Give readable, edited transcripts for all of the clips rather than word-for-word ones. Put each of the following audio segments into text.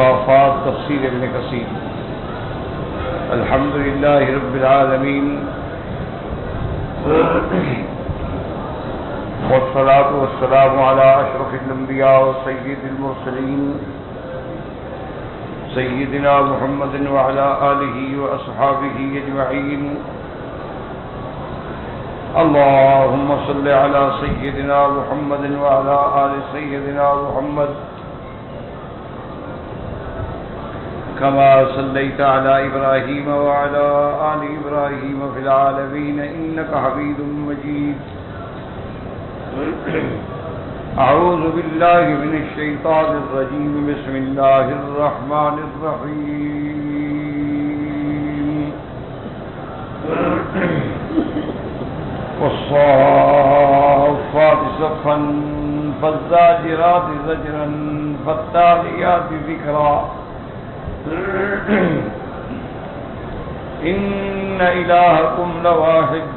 الصافات تفسیر ابن کثیر۔ الحمد للہ رب العالمین والصلاة والسلام على اشرف الانبیاء وسید المرسلین سیدنا محمد وعلى آلہ واصحابہ اجمعین۔ اللهم صل على سيدنا محمد وعلى آل سيدنا محمد كما صليت على إبراهيم وعلى آل إبراهيم في العالمين إنك حميد مجيد۔ أعوذ بالله من الشيطان الرجيم، بسم الله الرحمن الرحيم۔ والصافات صفا فالزاجرات زجرا فالتاليات ذكرا إن إلهكم لواحد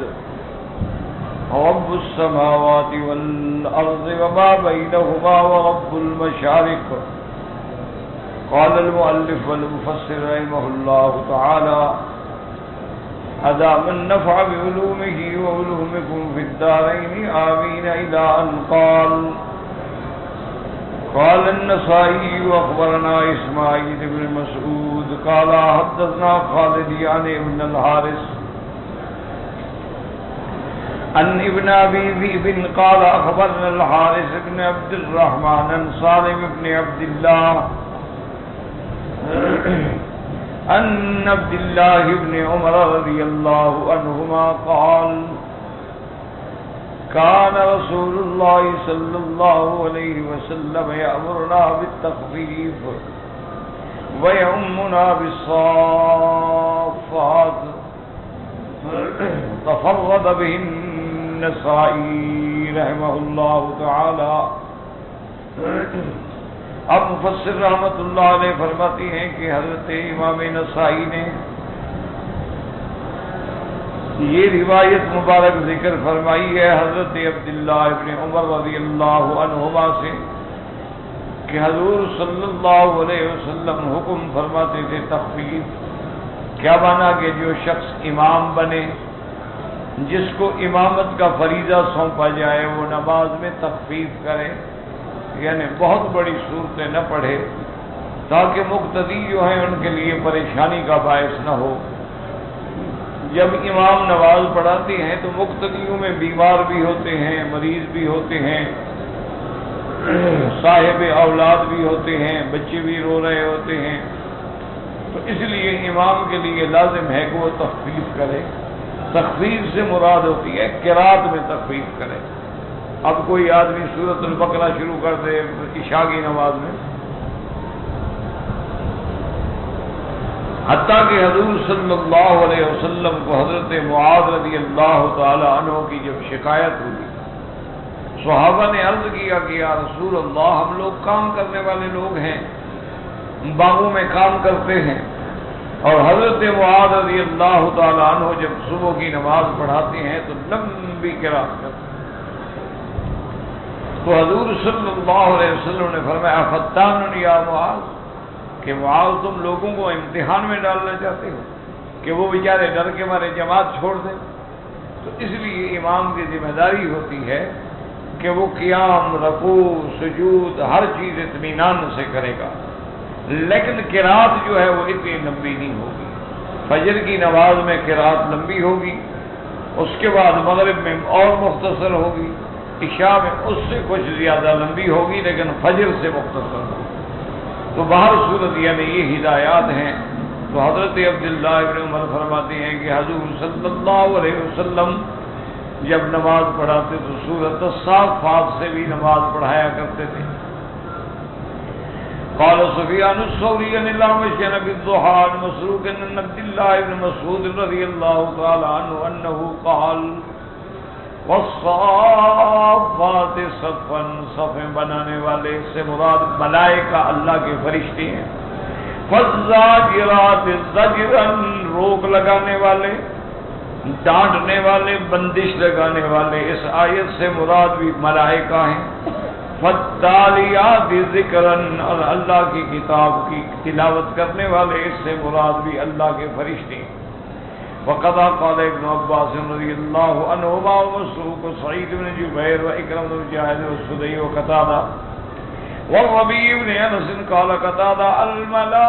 رب السماوات والأرض وما بينهما ورب المشارق۔ قال المؤلف والمفسر رحمه الله تعالى: أدام النفع بعلومه وعلومكم في الدارين آمين، إلى أن قال النسائي وأخبرنا إسماعيل بن مسعود قال حدثنا خالد عن ابن الحارث عن ابن أبي ذئب قال أخبرنا الحارث بن عبد الرحمن عن سالم بن عبد الله عن عبد الله بن عمر رضي الله عنهما قال: كان رسول الله صلى الله عليه وسلم يأمرنا بالتخفيف ويؤمنا بالصافات، تفرد به النسائي رحمه الله تعالى۔ اب مفسر رحمت اللہ علیہ فرماتی ہیں کہ حضرت امام نسائی نے یہ روایت مبارک ذکر فرمائی ہے حضرت عبداللہ ابن عمر رضی اللہ عنہما سے کہ حضور صلی اللہ علیہ وسلم حکم فرماتے تھے تخفیف۔ کیا مانا کہ جو شخص امام بنے، جس کو امامت کا فریضہ سونپا جائے، وہ نماز میں تخفیف کرے، یعنی بہت بڑی صورتیں نہ پڑھے تاکہ مقتدی جو ہیں ان کے لیے پریشانی کا باعث نہ ہو۔ جب امام نماز پڑھاتے ہیں تو مقتدیوں میں بیمار بھی ہوتے ہیں، مریض بھی ہوتے ہیں، صاحب اولاد بھی ہوتے ہیں، بچے بھی رو رہے ہوتے ہیں، تو اس لیے امام کے لیے لازم ہے کہ وہ تخفیف کرے۔ تخفیف سے مراد ہوتی ہے قرات میں تخفیف کرے۔ اب کوئی آدمی سورۃ البقرہ شروع کر دے عشاء کی نماز میں، حتیٰ کہ حضور صلی اللہ علیہ وسلم کو حضرت معاذ رضی اللہ تعالی عنہ کی جب شکایت ہوئی، صحابہ نے عرض کیا کہ یا رسول اللہ، ہم لوگ کام کرنے والے لوگ ہیں، باغوں میں کام کرتے ہیں، اور حضرت معاذ رضی اللہ تعالی عنہ جب صبح کی نماز پڑھاتے ہیں تو لمبی قرات کرتے ہیں۔ تو حضور صلی اللہ علیہ وسلم نے فرمایا: فتان یا معاذ، کہ معاذ تم لوگوں کو امتحان میں ڈالنا چاہتے ہو کہ وہ بیچارے ڈر کے مارے جماعت چھوڑ دیں؟ تو اس لیے امام کی ذمہ داری ہوتی ہے کہ وہ قیام، رکوع، سجود، ہر چیز اطمینان سے کرے گا، لیکن قرات جو ہے وہ اتنی لمبی نہیں ہوگی۔ فجر کی نماز میں قرات لمبی ہوگی، اس کے بعد مغرب میں اور مختصر ہوگی، عشاء میں اس سے کچھ زیادہ لمبی ہوگی، لیکن فجر سے مختصر ہوگی۔ تو باہر صورت یعنی یہ ہدایات ہیں۔ تو حضرت عبداللہ ابن عمر فرماتے ہیں کہ حضور صلی اللہ علیہ وسلم جب نماز پڑھاتے تو سورۃ الصافات سے بھی نماز پڑھایا کرتے تھے۔ قال سفیان الثوری عن الاعمش عن ابی الضحى عن مسروق عن عبد الله بن مسعود رضی اللہ تعالی عنہ انه قال: والصافات صفا، صف بنانے والے سے مراد ملائکہ اللہ کے فرشتے ہیں۔ فالزاجرات زجرا، روک لگانے والے، ڈانٹنے والے، بندش لگانے والے، اس آیت سے مراد بھی ملائکہ ہیں۔ فالتالیات ذکرا، اور اللہ کی کتاب کی تلاوت کرنے والے، اس سے مراد بھی اللہ کے فرشتے. وقد قال ابن عباس رضی اللہ عنہما ومسروق سعید بن جبیر واکرم بن مجاہد والسدی وقتادہ والربیع بن انس قال قتادہ الملائکۃ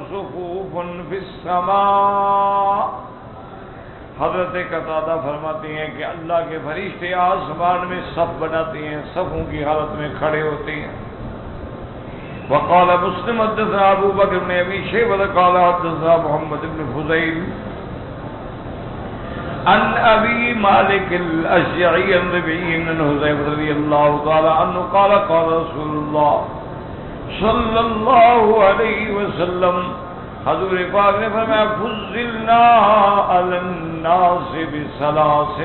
صفوف فی السماء. حضرت قتادہ فرماتے ہیں کہ اللہ کے فرشتے آسمان میں صف بناتے ہیں، صفوں کی حالت میں کھڑے ہوتے ہیں. وقال مسلم حدثنا ابو بکر بن ابی شیبہ قال حدثنا محمد بن فضیل عن ابی مالک الاشجعی عن ربیع بن حذیفہ رضی اللہ تعالی عنہ قال قال رسول اللہ صلی اللہ علیہ وسلم، حضور پاک نے فرمایا فضلنا علی الناس بثلاث،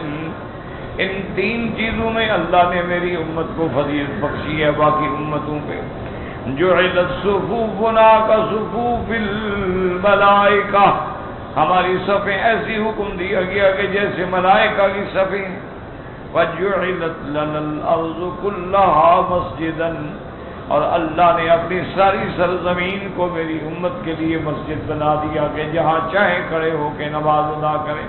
ان تین چیزوں میں اللہ نے میری امت کو فضیلت بخشی ہے باقی امتوں پہ. جعلت صفوفنا کصفوف الملائکہ، ہماری صفیں ایسی حکم دیا گیا کہ جیسے ملائکہ کی صفیں. وجعلت لنا الارض كلها مسجدا، اور اللہ نے اپنی ساری سرزمین کو میری امت کے لیے مسجد بنا دیا کہ جہاں چاہیں کھڑے ہو کے نماز ادا کریں.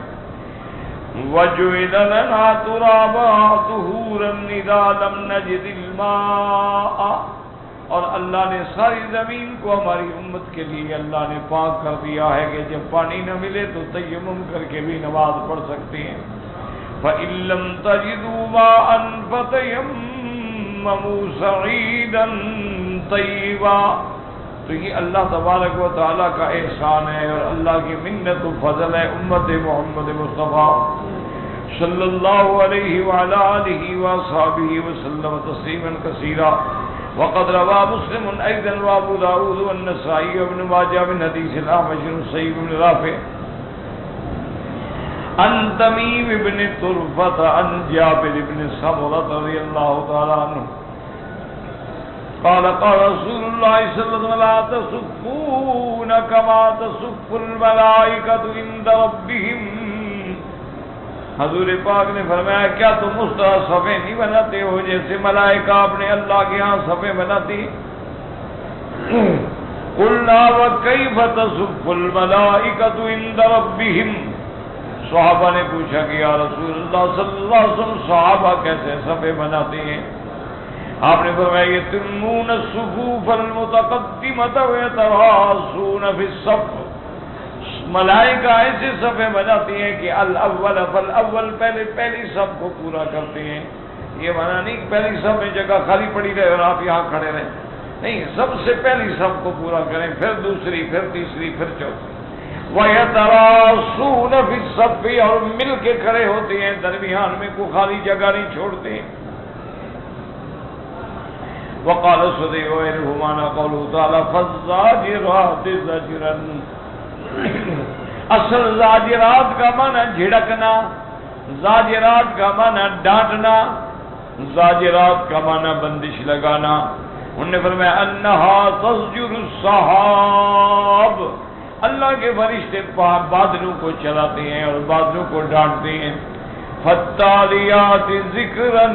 وجعل لنا ترابا طهورا اذا لم نجد الماء، اور اللہ نے ساری زمین کو ہماری امت کے لیے اللہ نے پاک کر دیا ہے کہ جب پانی نہ ملے تو تیمم کر کے بھی نماز پڑھ سکتے ہیں. فَإِن لَّمْ تَجِدُوا مَاءً فَتَيَمَّمُوا صَعِيدًا طَيِّبًا. تو یہ اللہ تبارک و تعالیٰ کا احسان ہے اور اللہ کی منت و فضل ہے امت محمد مصطفیٰ صلی اللہ علیہ وعلیٰ آلہ وصحبہ وسلم تسلیما کثیرا. وقد روى مسلم ايضا وابو داود والنسائي وابن ماجه من حديث الاعمش عن سعيد بن رافع عن تميم بن طرفة عن جابر بن سمرة رضي الله تعالى عنه قال قال رسول الله صلى الله عليه وسلم لا تصفون كما تصف الملائكة عند ربهم. حضور پاک نے فرمایا کیا تم اس طرح صفیں نہیں بناتے ہو جیسے ملائکہ اپنے اللہ کے ہاں صفیں بناتی. قلنا وكيف تصف الملائكة عند ربهم، صحابہ نے پوچھا کہ یا رسول اللہ صلی اللہ علیہ وسلم صحابہ کیسے صفیں بناتے ہیں؟ آپ نے فرمایا یتمون الصفوف المتقدمة ويتراصون في الصف، ملائکہ ایسے صفیں بناتی ہیں کہ الاول فالاول، پہلی صف کو پورا کرتے ہیں. یہ مانا نہیں کہ پہلی صف میں جگہ خالی پڑی رہے اور آپ یہاں کھڑے رہیں، نہیں، سب سے پہلی صف کو پورا کریں، پھر دوسری، پھر تیسری، پھر چوتھی. وَيَتَرَاصُونَ فِي الصَّفِّ، اور مل کے کھڑے ہوتے ہیں، درمیان میں کوئی خالی جگہ نہیں چھوڑتے. وقال السدي وغيرهما قوله تعالى فالزاجرات زجرا. اصل زاجرات کا معنی جھڑکنا، زاجرات کا معنی ڈانٹنا، زاجرات کا معنی بندش لگانا. انہوں نے فرمایا انہا تزجر الصحاب، اللہ کے فرشتے بادلوں کو چلاتے ہیں اور بادلوں کو ڈانٹتے ہیں. فالتالیات ذکرا،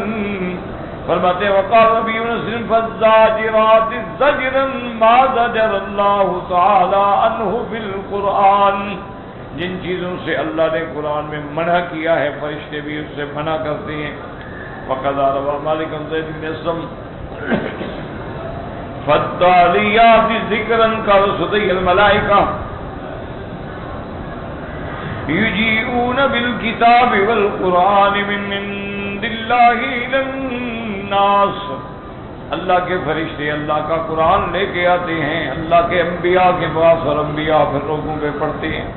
فرماتے وقال ربی نصر فالزاجرات زجرا ما زجر اللہ تعالی عنہ فی القرآن. جن چیزوں سے اللہ نے قرآن میں منع کیا ہے فرشتے بھی اس سے منع کرتے ہیں. وقد روى مالک بن زید بن اسلم فالتالیات ذکرا قال صدی الملائکہ یجیئون بالکتاب والقرآن من عند اللہ الی الناس. اللہ کے فرشتے اللہ کا قرآن لے کے آتے ہیں اللہ کے انبیاء کے پاس اور انبیاء پھر لوگوں پہ پڑھتے ہیں.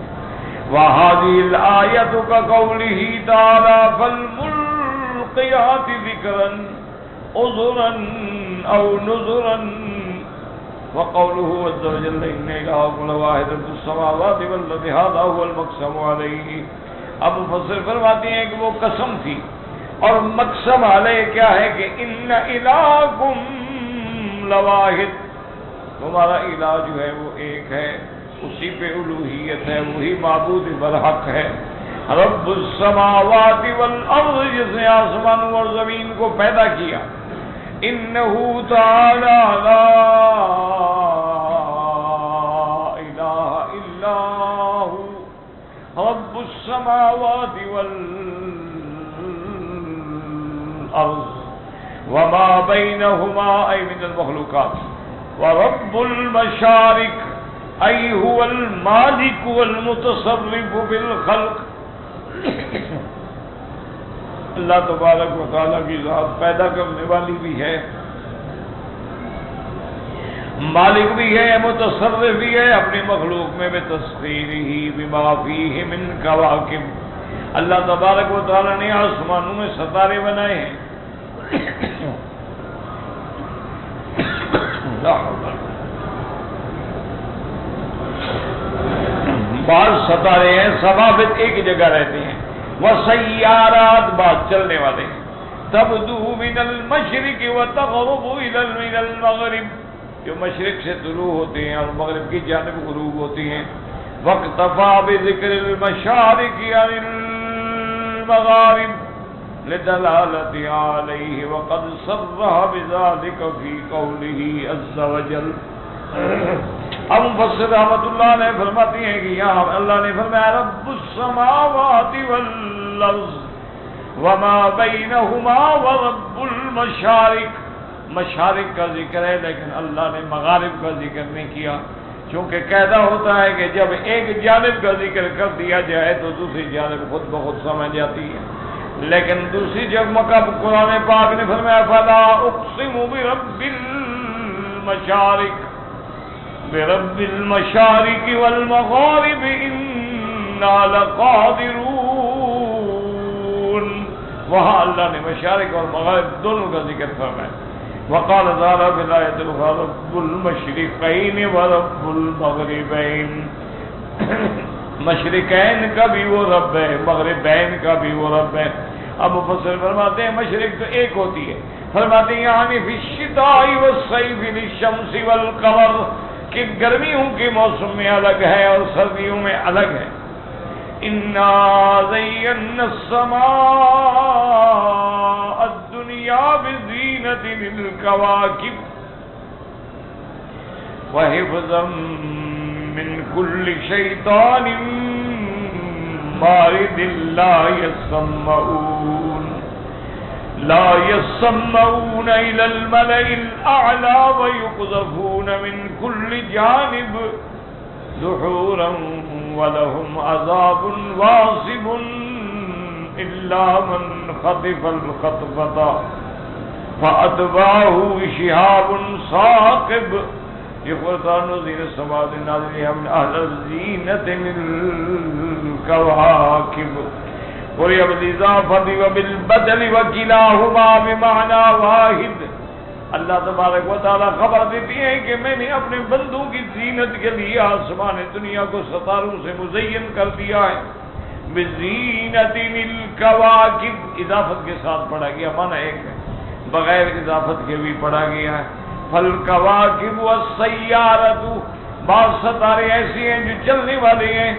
وَهَذِهِ الْآيَةُ كَقَوْلِهِ تَعَالَى فَالْمُلْقِيَاتِ ذِكْرًا عُذْرًا أَوْ نُذْرًا. وَقَوْلُهُ عَزَّ وَجَلَّ إِنَّ إِلَٰهَكُمْ لَوَاحِدٌ فِي السَّمَاوَاتِ وَالْأَرْضِ هَٰذَا هُوَ الْمَقْسَمُ عَلَيْهِ. اب مفسر فرماتے ہیں کہ وہ قسم تھی اور مقسم علیہ کیا ہے کہ ان الہکم لواحد، تمہارا الہ جو ہے وہ ایک ہے، اسی پہ الوہیت ہے، وہی معبود برحق ہے. رب السماوات والارض، جس نے آسمانوں اور زمین کو پیدا کیا، انہ تعالی لا الہ الا ہو رب السماوات والارض وما بینہما ای من المخلوقات ورب المشارق ای هو المالک والمتصرف بالخلق۔ اللہ تبارک و تعالیٰ کی ذات پیدا کرنے والی بھی ہے، مالک بھی ہے، متصرف بھی ہے اپنی مخلوق میں بتسخیرہ بما فیہ من کواکب۔ اللہ تبارک و تعالیٰ نے آسمانوں میں ستارے بنائے ہیں، بعض ستارے ہیں ثوابت ایک جگہ رہتے ہیں، وسیارات بعض چلنے والے ہیں، تبدو من المشرق وتغرب من المغرب، جو مشرق سے طلوع ہوتے ہیں اور مغرب کی جانب غروب ہوتی ہیں۔ واکتفا بذکر المشارق عن المغارب لدلالت علیہ وقد صرح بذلك فی قولہ عز وجل۔ اب مفسر رحمۃ اللہ علیہ فرماتی ہیں کہ یہاں اللہ نے فرمایا رب السماوات والارض وما بینہما ورب المشارق، مشارق کا ذکر ہے لیکن اللہ نے مغارب کا ذکر نہیں کیا، چونکہ قاعدہ ہوتا ہے کہ جب ایک جانب کا ذکر کر دیا جائے تو دوسری جانب خود بخود سمجھ جاتی ہے، لیکن دوسری جگہ قرآن پاک نے فرمایا فلا اقسم برب المشارق برب المشارق والمغارب انا لقادرون، وہاں اللہ نے مشارق اور مغارب دونوں کا ذکر فرمایا۔ وقال تعالیٰ فی الآیۃ الأخرى رب المشرقین ورب المغربین، مشرقین کا بھی وہ رب ہے، مغربین کا بھی وہ رب ہے۔ اب مفسر فرماتے ہیں مشرق تو ایک ہوتی ہے، فرماتے ہیں یعنی فی الشتاء والصیف للشمس والقمر، کہ گرمیوں کے موسم میں الگ ہے اور سردیوں میں الگ ہے۔ انا زینا السماء الدنیا بزینۃ للکواکب وحفظا من كل شیطان مارد لا يسمعون إلى الملأ الأعلى ويقذفون من كل جانب دحورا ولهم عذاب واصب إلا من خطف الخطفة فأتبعه شهاب ثاقب۔ یہ قرآن زین السماوات النازل من اہل الزینۃ للکواکب قرئ بالاضافۃ وبالبدل وکلاہما بمعنى واحد۔ اللہ تبارک و تعالیٰ خبر دیتی ہے کہ میں نے اپنے بندوں کی زینت کے لیے آسمان دنیا کو ستاروں سے مزین کر دیا ہے۔ بزینۃ للکواکب اضافت کے ساتھ پڑھا گیا، معنی ایک ہے، بغیر اضافت کے بھی پڑھا گیا ہے۔ فالکواکب والسیارۃ، بعض ستارے ایسی ہیں جو چلنے والے ہیں،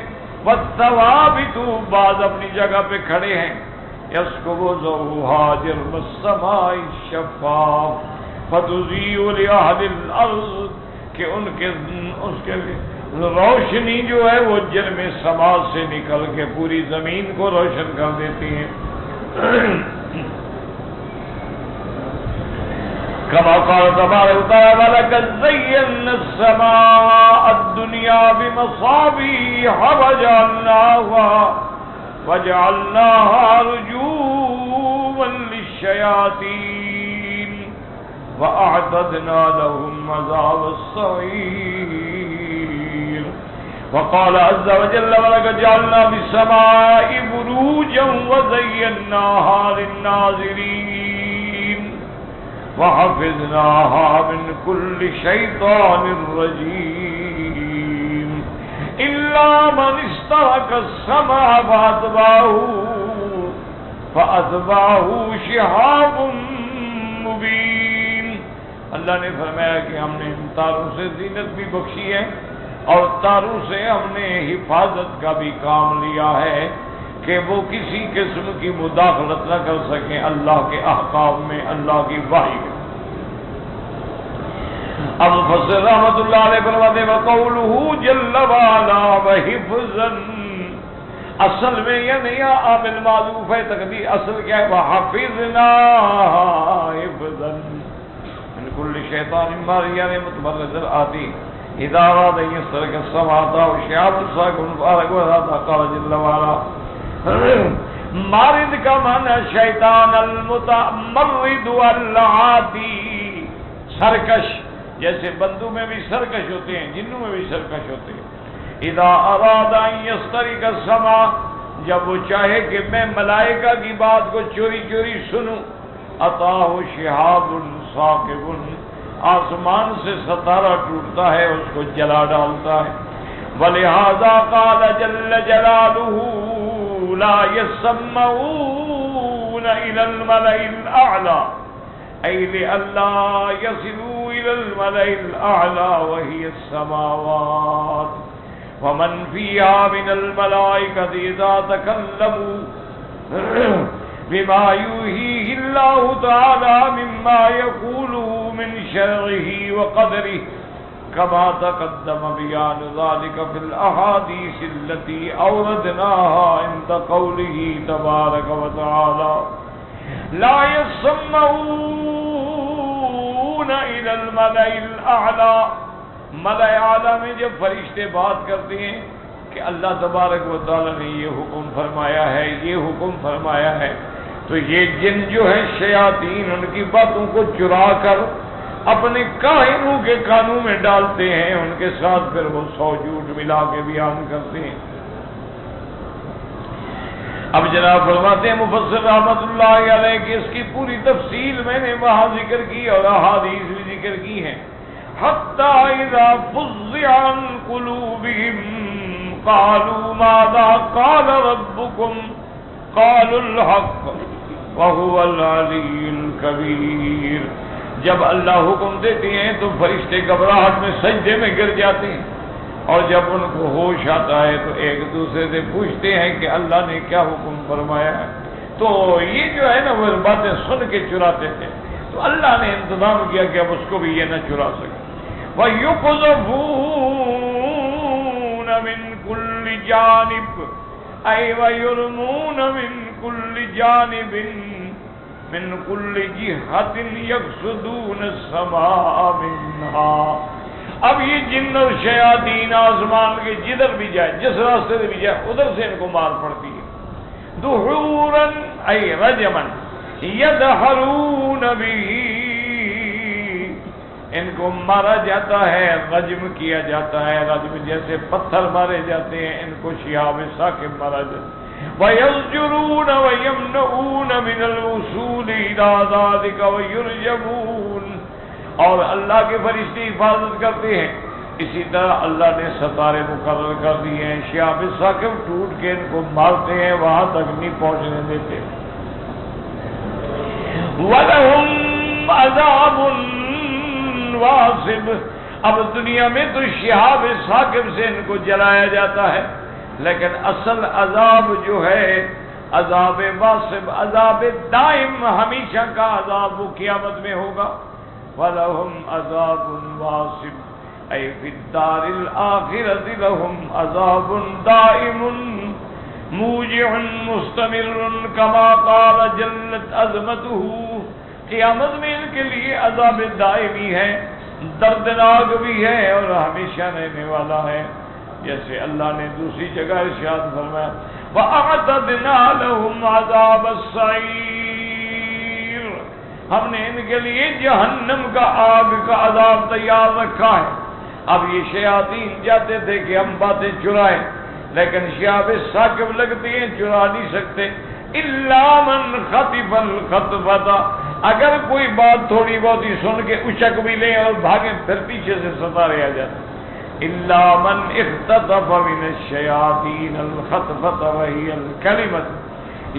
والثوابت، بعض اپنی جگہ پہ کھڑے ہیں۔ یسکب ضوءها جرم السماء الشفاف فتضیء لأهل الارض، کہ اس کے روشنی جو ہے وہ جرم سما سے نکل کے پوری زمین کو روشن کر دیتی ہیں۔ كما قال تبارك وتعالى ولقد زينا السماء الدنيا بمصابيح وجعلناها رجوما للشياطين وأعتدنا لهم عذاب السعير۔ وقال عز وجل ولقد جعلنا بالسماء بروجا وزيناها للناظرين وحفظناها من كل شيطان رجيم إلا من استرك السمع فأتبعه شهاب مبين۔ اللہ نے فرمایا کہ ہم نے ان تاروں سے زینت بھی بخشی ہے اور تاروں سے ہم نے حفاظت کا بھی کام لیا ہے کہ وہ کسی قسم کی مداخلت نہ کر سکیں اللہ کے احکام میں، اللہ کی وحی میں۔ اب مفسر رحمۃ اللہ علیہ فرماتے ہیں وَقَوْلُهُ جَلَّ وَعَلَا وَحِفْظًا، اصل میں یہ نہیں عامل معذوف ہے تقدیر، اصل کیا ہے وَحَفِظْنَا حِفْظًا مِنْ كُلِّ شَيْطَانٍ مَارِدٍ مُتَمَرِّدٍ آتِيٍ إِذَا أَرَادَ أَن يَسْتَرِقَ السَّمْعَ وَشِهَابٌ ثَاقِبٌ فَأَرَادَ وَهَذَا قَالَ جَلَّ وَعَلَا۔ مارد کا معنی شیطان المتمرد العاتی، سرکش، جیسے بندوں میں بھی سرکش ہوتے ہیں، جنوں میں بھی سرکش ہوتے ہیں۔ اذا اراد ان یسترق السمع، جب وہ چاہے کہ میں ملائکہ کی بات کو چوری چوری سنوں، اتاہ شہاب ثاقب، آسمان سے ستارہ ٹوٹتا ہے اس کو جلا ڈالتا ہے۔ ولہذا قال جل جلالہ لا يسمعون الى الملأ الاعلى، أي لئلا يصلوا إلى الملأ الأعلى وهي السماوات ومن فيها من الملائكة إذا تكلموا بما يوحيه الله تعالى مما يقوله من شرعه وقدره، كما تقدم بيان ذلك في الأحاديث التي أوردناها عند قوله تبارك وتعالى لا يسمعون الى الملأ الاعلى۔ ملأ اعلی میں جب فرشتے بات کرتے ہیں کہ اللہ تبارک و تعالی نے یہ حکم فرمایا ہے، یہ حکم فرمایا ہے، تو یہ جن جو ہیں شیاطین ان کی باتوں کو چرا کر اپنے کاہنوں کے کانوں میں ڈالتے ہیں، ان کے ساتھ پھر وہ 100 جھوٹ ملا کے بیان کرتے ہیں۔ اب جناب فرماتے ہیں مفسر رحمۃ اللہ علیہ کہ اس کی پوری تفصیل میں نے وہاں ذکر کی اور احادیث بھی ذکر کی ہیں۔ حتی اذا فزع عن قلوبهم قالوا ماذا قال ربكم قالوا الحق وهو العلی الکبیر، جب اللہ حکم دیتے ہیں تو فرشتے گھبراہٹ میں سجدے میں گر جاتے ہیں، اور جب ان کو ہوش آتا ہے تو ایک دوسرے سے پوچھتے ہیں کہ اللہ نے کیا حکم فرمایا ہے۔ تو یہ جو ہے نا وہ باتیں سن کے چراتے تھے، تو اللہ نے انتظام کیا کہ اب اس کو بھی یہ نہ چرا سکے۔ وَيُقْذَفُونَ مِنْ كُلِّ جَانِبٍ أَيْ وَيُرْمُونَ مِنْ كُلِّ جَانِبٍ مِنْ كُلِّ جِهَةٍ يَقْصُدُونَ السَّمَاءَ مِنْهَا۔ اب یہ جن اور شیاطین آسمان کے جدھر بھی جائے، جس راستے سے بھی جائے، ادھر سے ان کو مار پڑتی ہے۔ دحوراً ای رجماً یدحرون بہ، ان کو مارا جاتا ہے، رجم کیا جاتا ہے، رجم جیسے پتھر مارے جاتے ہیں، ان کو شہاب ثاقب مارا جاتا ہے۔ وَيَزْجُرُونَ وَيَمْنَعُونَ مِنَ الْوُصُولِ إِلَى ذَلِكَ وَيُرْجَمُونَ، اور اللہ کے فرشتے حفاظت کرتے ہیں۔ اسی طرح اللہ نے ستارے مقرر کر دیے ہیں، شہاب ثاقب ٹوٹ کے ان کو مارتے ہیں، وہاں تک نہیں پہنچنے دیتے۔ وَلَهُمْ عَذَابٌ وَاصِبٌ، اب دنیا میں تو شہاب ثاقب سے ان کو جلایا جاتا ہے، لیکن اصل عذاب جو ہے عذاب واصب، عذاب دائم، ہمیشہ کا عذاب وہ قیامت میں ہوگا۔ وَلَهُمْ عَذَابٌ وَاصِبٌ أي في الدار الآخرة لهم عذاب دائم موجع مستمر كما قال جلت عظمته، قیامت میں ان کے لیے عذاب دائمی ہے، دردناک بھی ہے اور ہمیشہ رہنے والا ہے، جیسے اللہ نے دوسری جگہ ارشاد فرمایا وَأَعْتَدْنَا لَهُمْ عَذَابَ السَّعِيرِ، ہم نے ان کے لیے جہنم کا آگ کا عذاب تیار رکھا ہے۔ اب یہ شیاطین جاتے تھے کہ ہم باتیں چرائیں، لیکن شہاب ثاقب لگتے ہیں، چرا نہیں سکتے۔ اِلَّا مَنْ خَطِفَ الْخَطْفَةَ، اگر کوئی بات تھوڑی بہت ہی سن کے اچک بھی لیں اور بھاگیں، پھر پیچھے سے ستارے آ جاتے۔ اِلَّا مَنْ اخْتَطَفَ مِنَ الشَّيَاطِينِ الْخَطْفَةَ وَهِيَ الْكَلِمَةُ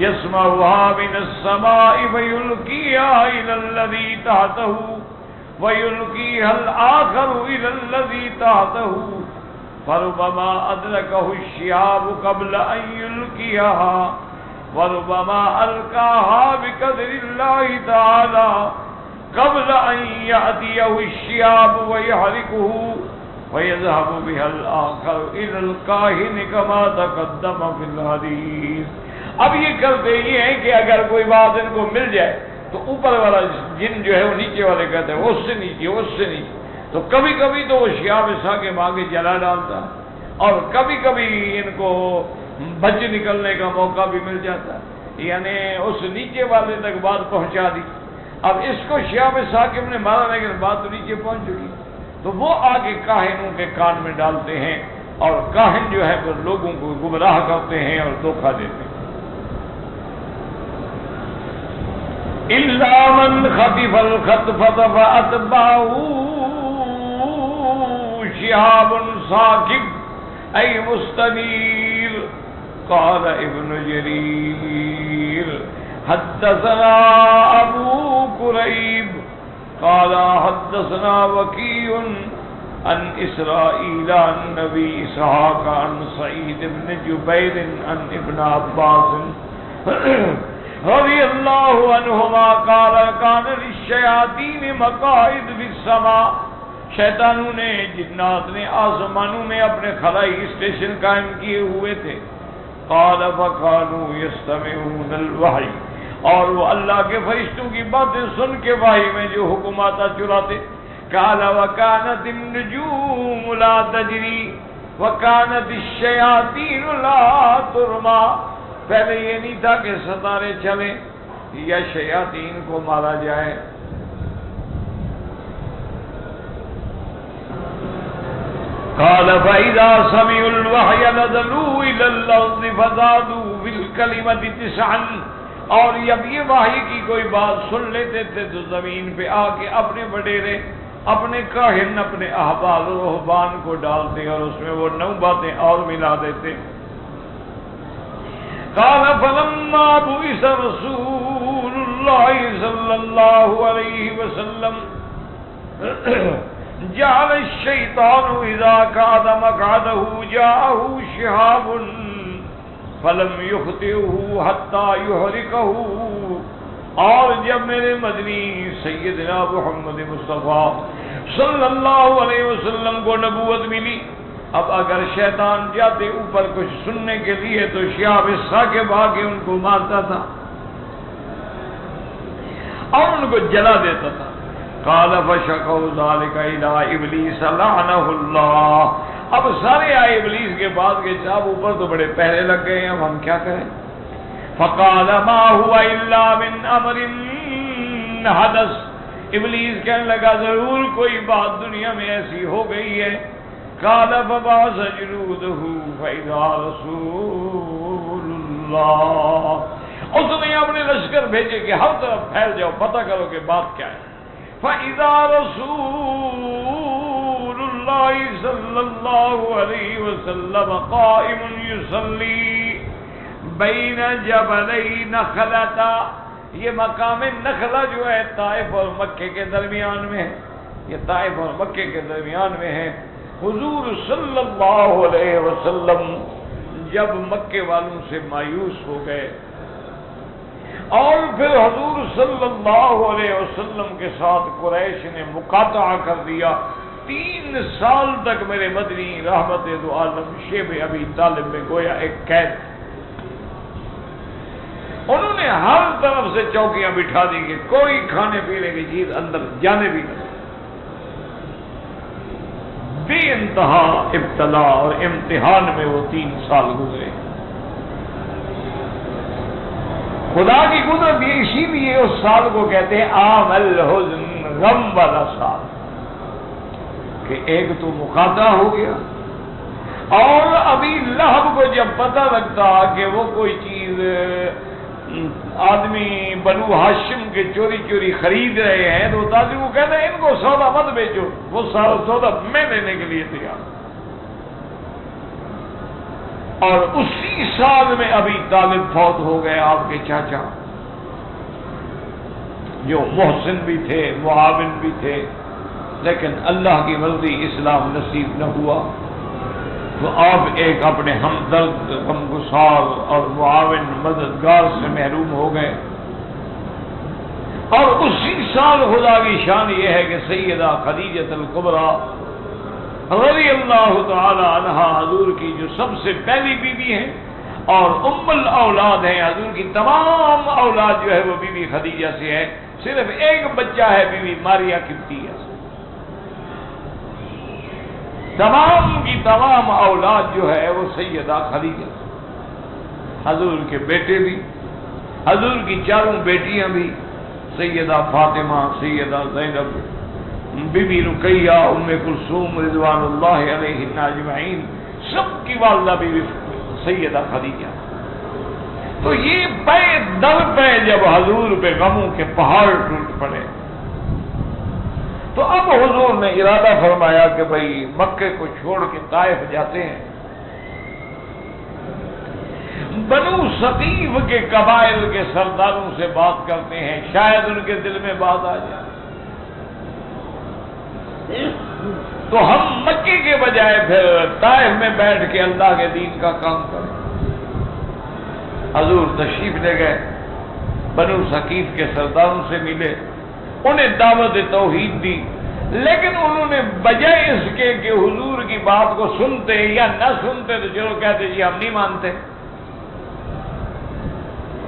يَسْمَعُهَا مِنَ السَّمَاءِ فَيُلْقِيهَا إِلَى الَّذِي تَحْتَهُ وَيُلْقِيهَا الْآخَرُ إِلَى الَّذِي تَحْتَهُ فَرُبَمَا أَدْرَكَهُ الشِّهَابُ قَبْلَ أَنْ يُلْقِيهَا وربما القاها بقدر الله تعالى قبل ان ياتيه الشهاب ويحرقه ويذهب بها الاخر الى الكاهن كما تقدم في الحديث. اب یہ کرتے یہ ہیں کہ اگر کوئی بات ان کو مل جائے تو اوپر والا جن جو ہے وہ نیچے والے کہتے ہیں اس سے نیچے اس سے نیچے، تو کبھی کبھی تو وہ شہاب ثاقب آگے جلا ڈالتا اور کبھی کبھی ان کو بچ نکلنے کا موقع بھی مل جاتا، یعنی اس نیچے والے تک بات پہنچا دی. اب اس کو شہاب ثاقب نے مارا لیکن بات تو نیچے پہنچ چکی، تو وہ آگے کاہنوں کے کان میں ڈالتے ہیں اور کاہن جو ہے وہ لوگوں کو گمراہ کرتے ہیں اور دھوکہ دیتے ہیں. إِلَّا مَنْ خَطِفَ الْخَطْفَةَ فَأَتْبَعَهُ شِهَابٌ ثَاقِبٌ أي مستنير. قال ابن جرير حدثنا أبو كريب قال حدثنا وكيع عن إسرائيل عن نبي إسحاق عن سعيد بن جبير عن ابن عباس رضي الله عنهما قال كان للشياطين مقاعد في السماء. شیطانوں نے جنات نے آسمانوں میں اپنے خلائی اسٹیشن قائم کیے ہوئے تھے. قال فكانوا يستمعون الوحي، اور وہ اللہ کے فرشتوں کی باتیں سن کے وحی میں جو حکم آتا چراتے. قال وكانت النجوم لا تجري وكانت الشياطين لا ترمى. پہلے یہ نہیں تھا کہ ستارے چلیں یا شیاطین کو مارا جائے. قال فإذا سمعوا الوحي نزلوا إلى الأرض فزادوا بالكلمة 9. اور جب یہ وحی کی کوئی بات سن لیتے تھے تو زمین پہ آ کے اپنے وڈیرے اپنے کاہن اپنے احبار و رہبان کو ڈالتے اور اس میں وہ 9 باتیں اور ملا دیتے. قال فلما بعث رسول الله صلى الله عليه وسلم جعل الشيطان اذا قعد مقعده جاءه شهاب فلم يخطئه حتى يحرقه. اور جب میرے مدنی سیدنا محمد مصطفیٰ صلی اللہ علیہ وسلم کو نبوت ملی، اب اگر شیطان جاتے اوپر کچھ سننے کے لیے تو شہاب ثاقب آگے ان کو مارتا تھا اور ان کو جلا دیتا تھا. قال فشكوا ذلك الى ابلیس لعنه اللہ. اب سارے آئے ابلیس کے بعد کے صاحب اوپر تو بڑے پہرے لگ گئے ہیں، اب ہم کیا کریں. فقال ما هو الا من امر حدث. ابلیس کہنے لگا ضرور کوئی بات دنیا میں ایسی ہو گئی ہے. قال فبعث جنوده فإذا رسول اللہ. اس نے اپنے لشکر بھیجے کہ ہر طرف پھیل جاؤ پتہ کرو کہ بات کیا ہے. فإذا رسول اللہ صلی اللہ علیہ وسلم قائم يصلي بین جبلی نخلتا. یہ مقام نخلہ جو ہے طائف اور مکے کے درمیان میں ہے، یہ طائف اور مکے کے درمیان میں ہے. حضور صلی اللہ علیہ وسلم جب مکے والوں سے مایوس ہو گئے اور پھر حضور صلی اللہ علیہ وسلم کے ساتھ قریش نے مقاطعہ کر دیا. 3 سال تک میرے مدنی رحمت دو عالم شیب ابی طالب میں گویا ایک قید. انہوں نے ہر طرف سے چوکیاں بٹھا دی کہ کوئی کھانے پینے کی چیز اندر جانے بھی نہیں. بے انتہا ابتلا اور امتحان میں وہ 3 سال گزرے. خدا کی قدرت یہ اسی لیے اس سال کو کہتے ہیں عام الحزن، غم والا سال، کہ ایک تو مقاطعہ ہو گیا اور ابھی لہب کو جب پتہ لگتا کہ وہ کوئی چیز آدمی بنو ہاشم کے چوری چوری خرید رہے ہیں تو تاجر کو کہتے ہیں ان کو سودا مت بیچو، وہ سارا سودا میں لینے کے لیے تیار. اور اسی سال میں ابھی طالب فوت ہو گئے، آپ کے چاچا جو محسن بھی تھے معاون بھی تھے، لیکن اللہ کی مرضی اسلام نصیب نہ ہوا. تو آپ ایک اپنے ہمدرد، غمگسار اور معاون مددگار سے محروم ہو گئے۔ اور اسی سال خدا کی شان یہ ہے کہ سیدہ خدیجہ الکبریٰ رضی اللہ تعالی عنہا حضور کی جو سب سے پہلی بیوی ہیں اور ام الاولاد ہیں، حضور کی تمام اولاد جو ہے وہ بیوی خدیجہ سے ہے، صرف ایک بچہ ہے بیوی ماریہ قبطیہ سے۔ تمام کی تمام اولاد جو ہے وہ سیدہ خدیجہ، حضور کے بیٹے بھی، حضور کی چاروں بیٹیاں بھی، سیدہ فاطمہ، سیدہ زینب، بی بی رقیہ، ام کلثوم رضوان اللہ علیہن اجمعین، سب کی والدہ بی سیدہ خدیجہ۔ تو یہ پے در پہ جب حضور پہ غموں کے پہاڑ ٹوٹ پڑے تو اب حضور نے ارادہ فرمایا کہ بھئی مکے کو چھوڑ کے طائف جاتے ہیں۔ بنو ثقیف کے قبائل کے سرداروں سے بات کرتے ہیں، شاید ان کے دل میں بات آ جائے تو ہم مکے کے بجائے پھر طائف میں بیٹھ کے اللہ کے دین کا کام کریں۔ حضور تشریف لے گئے، بنو ثقیف کے سرداروں سے ملے، انہیں دعوت توحید دی، لیکن انہوں نے بجائے اس کے کہ حضور کی بات کو سنتے یا نہ سنتے تو چلو کہتے جی ہم نہیں مانتے،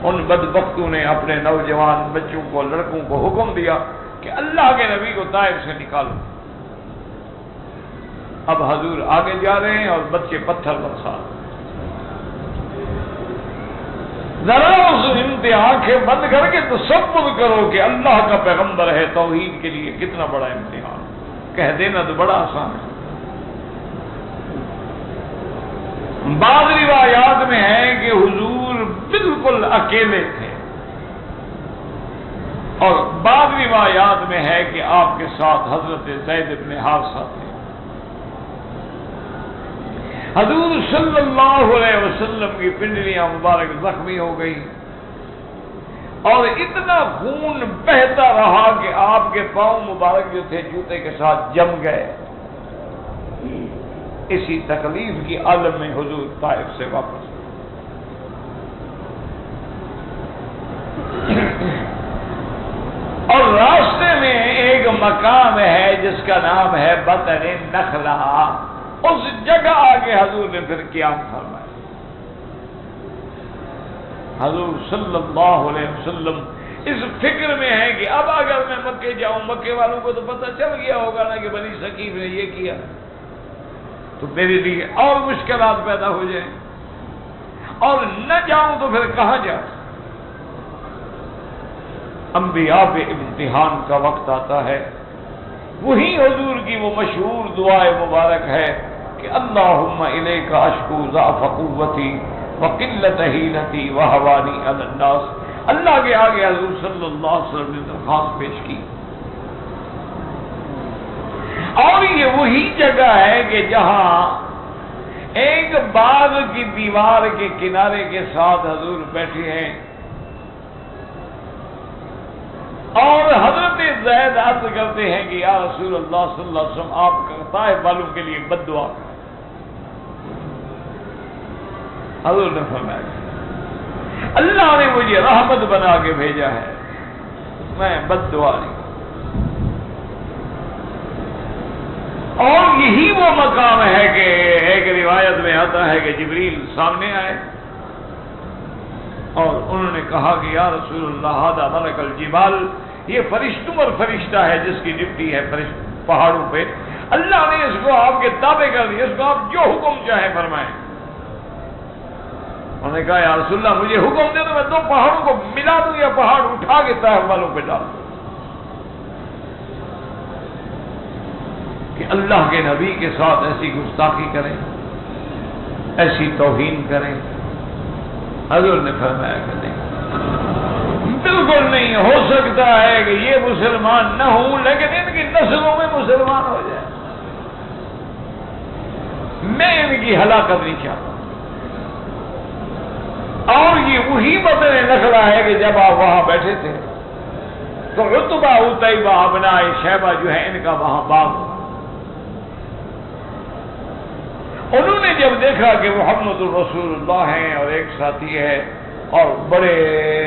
ان بدبختوں نے اپنے نوجوان بچوں کو، لڑکوں کو حکم دیا کہ اللہ کے نبی کو طائف سے نکالو۔ اب حضور آگے جا رہے ہیں اور بچے پتھر برسا۔ ذرا اس آنکھیں بند کر کے تصور کرو کہ اللہ کا پیغمبر ہے، توحید کے لیے کتنا بڑا امتحان، کہہ دینا تو بڑا آسان ہے۔ بعض روایات میں ہے کہ حضور بالکل اکیلے تھے، اور بعض روایات میں ہے کہ آپ کے ساتھ حضرت زید بن حارثہ تھے۔ حضور صلی اللہ علیہ وسلم کی پنڈلیاں مبارک زخمی ہو گئی اور اتنا خون بہتا رہا کہ آپ کے پاؤں مبارک جو تھے جوتے کے ساتھ جم گئے۔ اسی تکلیف کی عالم میں حضور طائف سے واپس، اور راستے میں ایک مقام ہے جس کا نام ہے بطن نخلہ، اس جگہ آگے حضور نے پھر قیام فرمایا۔ حضور صلی اللہ علیہ وسلم اس فکر میں ہے کہ اب اگر میں مکے جاؤں، مکے والوں کو تو پتہ چل گیا ہوگا نا کہ بنی ثقیف نے یہ کیا، تو میرے لیے اور مشکلات پیدا ہو جائیں، اور نہ جاؤں تو پھر کہاں جاؤں۔ انبیاء پہ امتحان کا وقت آتا ہے، وہی حضور کی وہ مشہور دعائے مبارک ہے کہ اللہم الیک اشکو ضعف قوتی وقلت حیلتی وہوانی علی الناس۔ اللہ کے آگے حضور صلی اللہ علیہ وسلم نے درخواست پیش کی، اور یہ وہی جگہ ہے کہ جہاں ایک باغ کی دیوار کے کنارے کے ساتھ حضور بیٹھے ہیں، اور حضرت زید عرض کرتے ہیں کہ یا رسول اللہ صلی اللہ علیہ وسلم آپ طائف والوں کے لیے بد دعا کریں۔ حضور نے فرمایا اللہ نے مجھے رحمت بنا کے بھیجا ہے، میں بد دعا نہیں۔ اور یہی وہ مقام ہے کہ ایک روایت میں آتا ہے کہ جبریل سامنے آئے اور انہوں نے کہا کہ یا رسول اللہ ھذا ملک الجبال، یہ فرشتوں اور فرشتہ ہے جس کی ڈپٹی ہے پہاڑوں پہ، اللہ نے اس کو آپ کے تابع کر دیا، اس کو آپ جو حکم چاہے فرمائیں۔ انہوں نے کہا یا رسول اللہ مجھے حکم دے تو میں دو پہاڑوں کو ملا دوں یا پہاڑ اٹھا کے طائف والوں پہ ڈال دوں، کہ اللہ کے نبی کے ساتھ ایسی گستاخی کریں، ایسی توہین کریں۔ حضور نے فرمایا کہ نہیں، بالکل نہیں، ہو سکتا ہے کہ یہ مسلمان نہ ہوں لیکن ان کی نسلوں میں مسلمان ہو جائے، میں ان کی ہلاکت نہیں چاہتا۔ اور یہ وہی بطن نخلا ہے کہ جب آپ وہاں بیٹھے تھے تو عتبہ عتیبہ ابناء شیبہ جو ہے ان کا وہاں باغ، انہوں نے جب دیکھا کہ محمد الرسول اللہ ہیں اور ایک ساتھی ہے اور بڑے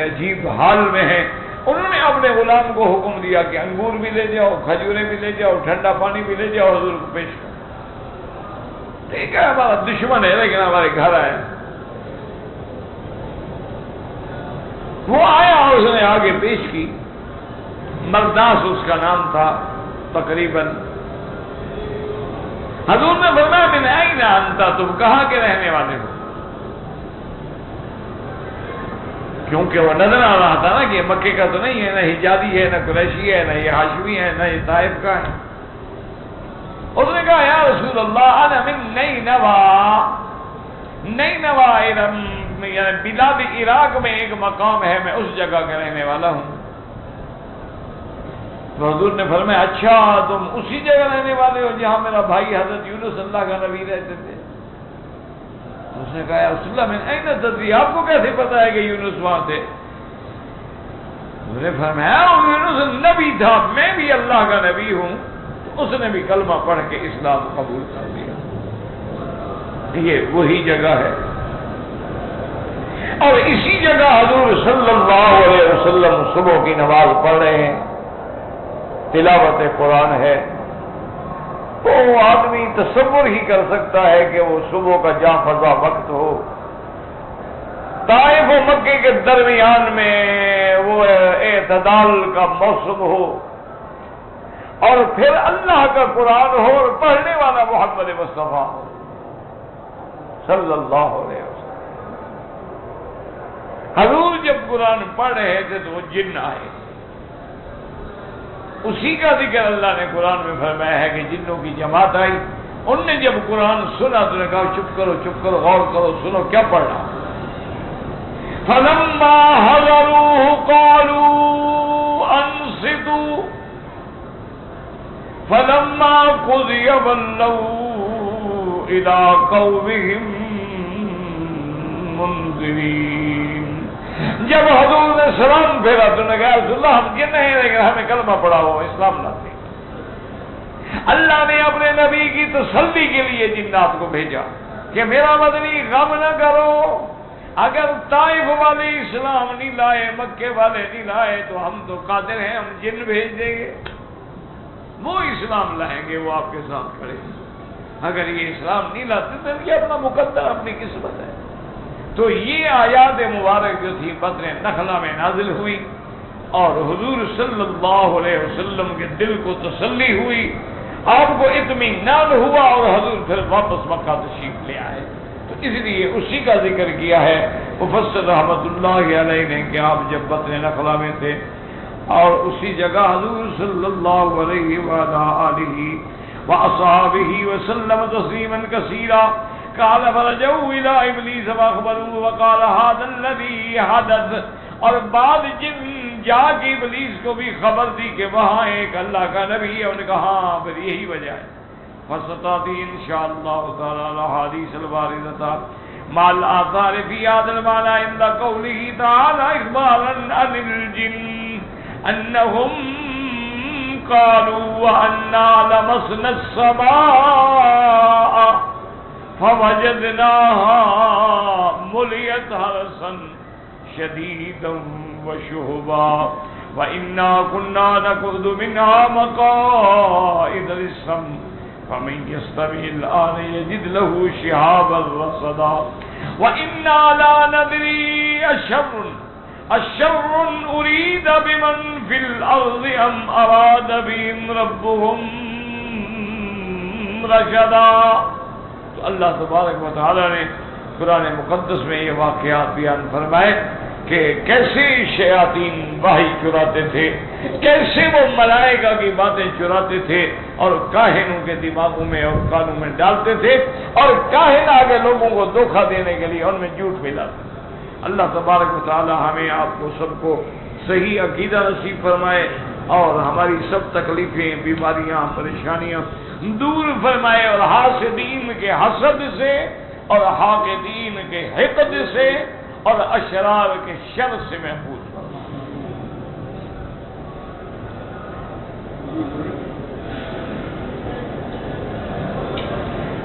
عجیب حال میں ہیں، انہوں نے اپنے غلام کو حکم دیا کہ انگور بھی لے جاؤ، کھجوریں بھی لے جاؤ، ٹھنڈا پانی بھی لے جاؤ، حضور کو پیش کرو۔ ٹھیک ہے، ہمارا دشمن ہے لیکن ہمارے گھر آئے۔ وہ آیا اور اس نے آگے پیش کی، مرداس اس کا نام تھا تقریباً۔ حضور نے فرمایا من این انت، تم کہاں کے رہنے والے ہو؟ کیونکہ وہ نظر آ رہا تھا نا کہ مکے کا تو نہیں ہے، نہ حجازی ہے، نہ قریشی ہے، نہ یہ ہاشمی ہے، نہ یہ طائف کا ہے۔ اس نے کہا یا رسول اللہ انا من نینوا، نینوا یعنی بلاد عراق میں ایک مقام ہے، میں اس جگہ کا رہنے والا ہوں۔ تو حضور نے فرمایا اچھا تم اسی جگہ رہنے والے ہو جہاں میرا بھائی حضرت یونس اللہ کا نبی رہتے تھے؟ اس نے کہا یا رسول اللہ من این تدری، آپ کو کیسے پتا ہے کہ یونس وہاں تھے؟ اس نے فرمایا یونس نبی تھا، میں بھی اللہ کا نبی ہوں۔ اس نے بھی کلمہ پڑھ کے اسلام قبول کر لیا۔ یہ وہی جگہ ہے، اور اسی جگہ حضور صلی اللہ علیہ وسلم صبح کی نماز پڑھ رہے ہیں، تلاوت قرآن ہے۔ تو وہ آدمی تصور ہی کر سکتا ہے کہ وہ صبح کا جاں فضا وقت ہو، طائف و مکے کے درمیان میں وہ اعتدال کا موسم ہو، اور پھر اللہ کا قرآن ہو اور پڑھنے والا محمد مصطفیٰ صلی اللہ علیہ وسلم۔ حضور جب قرآن پڑھ رہے تھے تو وہ جن آئے، اسی کا ذکر اللہ نے قرآن میں فرمایا ہے کہ جنوں کی جماعت آئی، ان نے جب قرآن سنا تو نے کہا چپ کرو، غور کرو، سنو کیا پڑھ رہا۔ فَلَمَّا حَضَرُوهُ قَالُوا أَنصِتُوا فَلَمَّا قُضِيَ وَلَّوْا إِلَىٰ قَوْمِهِمْ مُنذِرِينَ۔ جب حضور نے سلام پھیرا تو نے کہا رسول اللہ ہم جن ہیں لیکن ہمیں کلمہ پڑھا ہو، اسلام لاتے۔ اللہ نے اپنے نبی کی تسلی کے لیے جنات کو بھیجا کہ میرا مدنی غم نہ کرو، اگر طائف والے اسلام نہیں لائے، مکے والے نہیں لائے تو ہم تو قادر ہیں، ہم جن بھیج دیں گے، وہ اسلام لائیں گے، وہ آپ کے ساتھ کھڑے ہیں۔ اگر یہ اسلام نہیں لاتے تو یہ اپنا مقدر، اپنی قسمت ہے۔ تو یہ آیات مبارک جو تھی بدر نخلہ میں نازل ہوئی، اور حضور صلی اللہ علیہ وسلم کے دل کو تسلی ہوئی، آپ کو اطمینان ہوا، اور حضور پھر واپس مکہ تشریف لے آئے۔ تو اس لیے اسی کا ذکر کیا ہے مفسر رحمت اللہ علیہ نے کہ آپ جب بدر نخلہ میں تھے اور اسی جگہ حضور صلی اللہ علیہ وآلہ وأصحابہ وسلم تسلیما کثیرا قال فرجعوا الى ابلیس فاخبروه وقال هذا الذي حدث، اور بعد جن جا کے ابلیس کو بھی خبر دی کہ وہاں ایک اللہ کا نبی ہے، انہوں نے کہا ہاں پھر یہی وجہ ہے۔ فستاتي ان شاء الله تعالى الاحاديث الوارده مع الاثار في هذا المعنى عند قوله تعالى اخبارا عن الجن انهم قالوا وأنا لمسنا السماء فوجدناها ملئت حرسا شديدا وشهبا وإنا كنا نقعد منها مقاعد للسمع فمن يستمع الآن يجد له شهابا رصدا وإنا لا ندري الشر أريد بمن في الأرض أم أراد بهم ربهم رشدا۔ تو اللہ تبارک و تعالی نے قرآن مقدس میں یہ واقعات بیان فرمائے کہ کیسے شیاطین وحی چراتے تھے، کیسے وہ ملائکہ کی باتیں چراتے تھے اور کاہنوں کے دماغوں میں اور کانوں میں ڈالتے تھے، اور کاہن آگے لوگوں کو دھوکہ دینے کے لیے ان میں جھوٹ ملاتے تھے۔ اللہ تبارک و تعالی ہمیں آپ کو سب کو صحیح عقیدہ نصیب فرمائے اور ہماری سب تکلیفیں، بیماریاں، پریشانیاں دور فرمائے، اور حاسدین کے حسد سے اور حاقدین کے حقد سے اور اشرار کے شر سے محفوظ فرمائے۔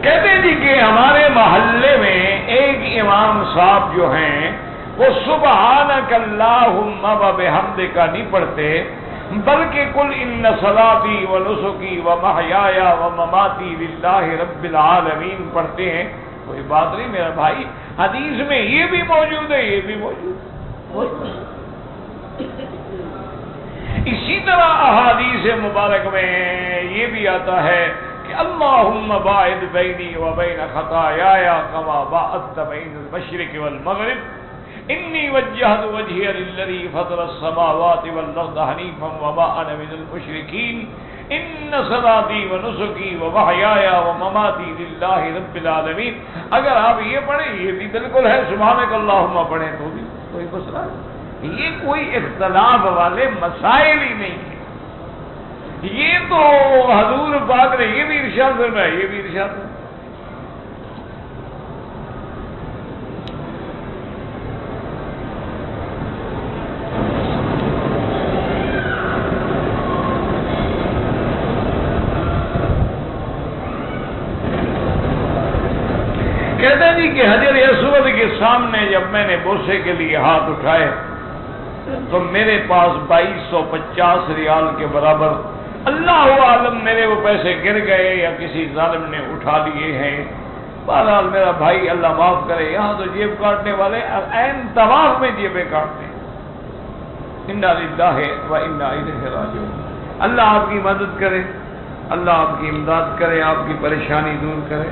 کہتے جی کہ ہمارے محل محلے میں ایک امام صاحب جو ہیں وہ سبحانک اللہم و بحمدک نہیں پڑھتے، بلکہ قل ان صلاتی و نسکی و محیای و مماتی للہ رب العالمین پڑھتے ہیں۔ کوئی بات نہیں میرا بھائی، حدیث میں یہ بھی موجود ہے، یہ بھی موجود ہے۔ اسی طرح احادیث مبارک میں یہ بھی آتا ہے کہ اللہم باعد بینی و بین خطایای کما باعدت بین المشرق والمغرب انی وجہت وجہی للذی فطر السماوات والارض حنیفا وما انا من المشرکین ان صلاتی و نسکی و محیای و مماتی للہ رب العالمین۔ اگر آپ یہ پڑھیں، یہ بھی بالکل ہے، سبحانک اللہم پڑھیں تو بھی کوئی مسئلہ نہیں، یہ کوئی اختلاف والے مسائل ہی نہیں ہے۔ یہ تو حضور پاک نے یہ بھی ارشاد فرمایا، یہ بھی ارشاد فرمایا۔ کہتے ہیں جی کہ حجر اسود کے سامنے جب میں نے بوسے کے لیے ہاتھ اٹھائے تو میرے پاس 2250 ریال کے برابر، اللہ عالم میرے وہ پیسے گر گئے یا کسی ظالم نے اٹھا لیے ہیں۔ بہرحال میرا بھائی اللہ معاف کرے، یہاں تو جیب کاٹنے والے عین طواف میں جیبیں کاٹتے ہیں۔ انا للہ و انا الیہ راجعون۔ اللہ آپ کی مدد کرے، اللہ آپ کی امداد کرے، آپ کی پریشانی دور کرے۔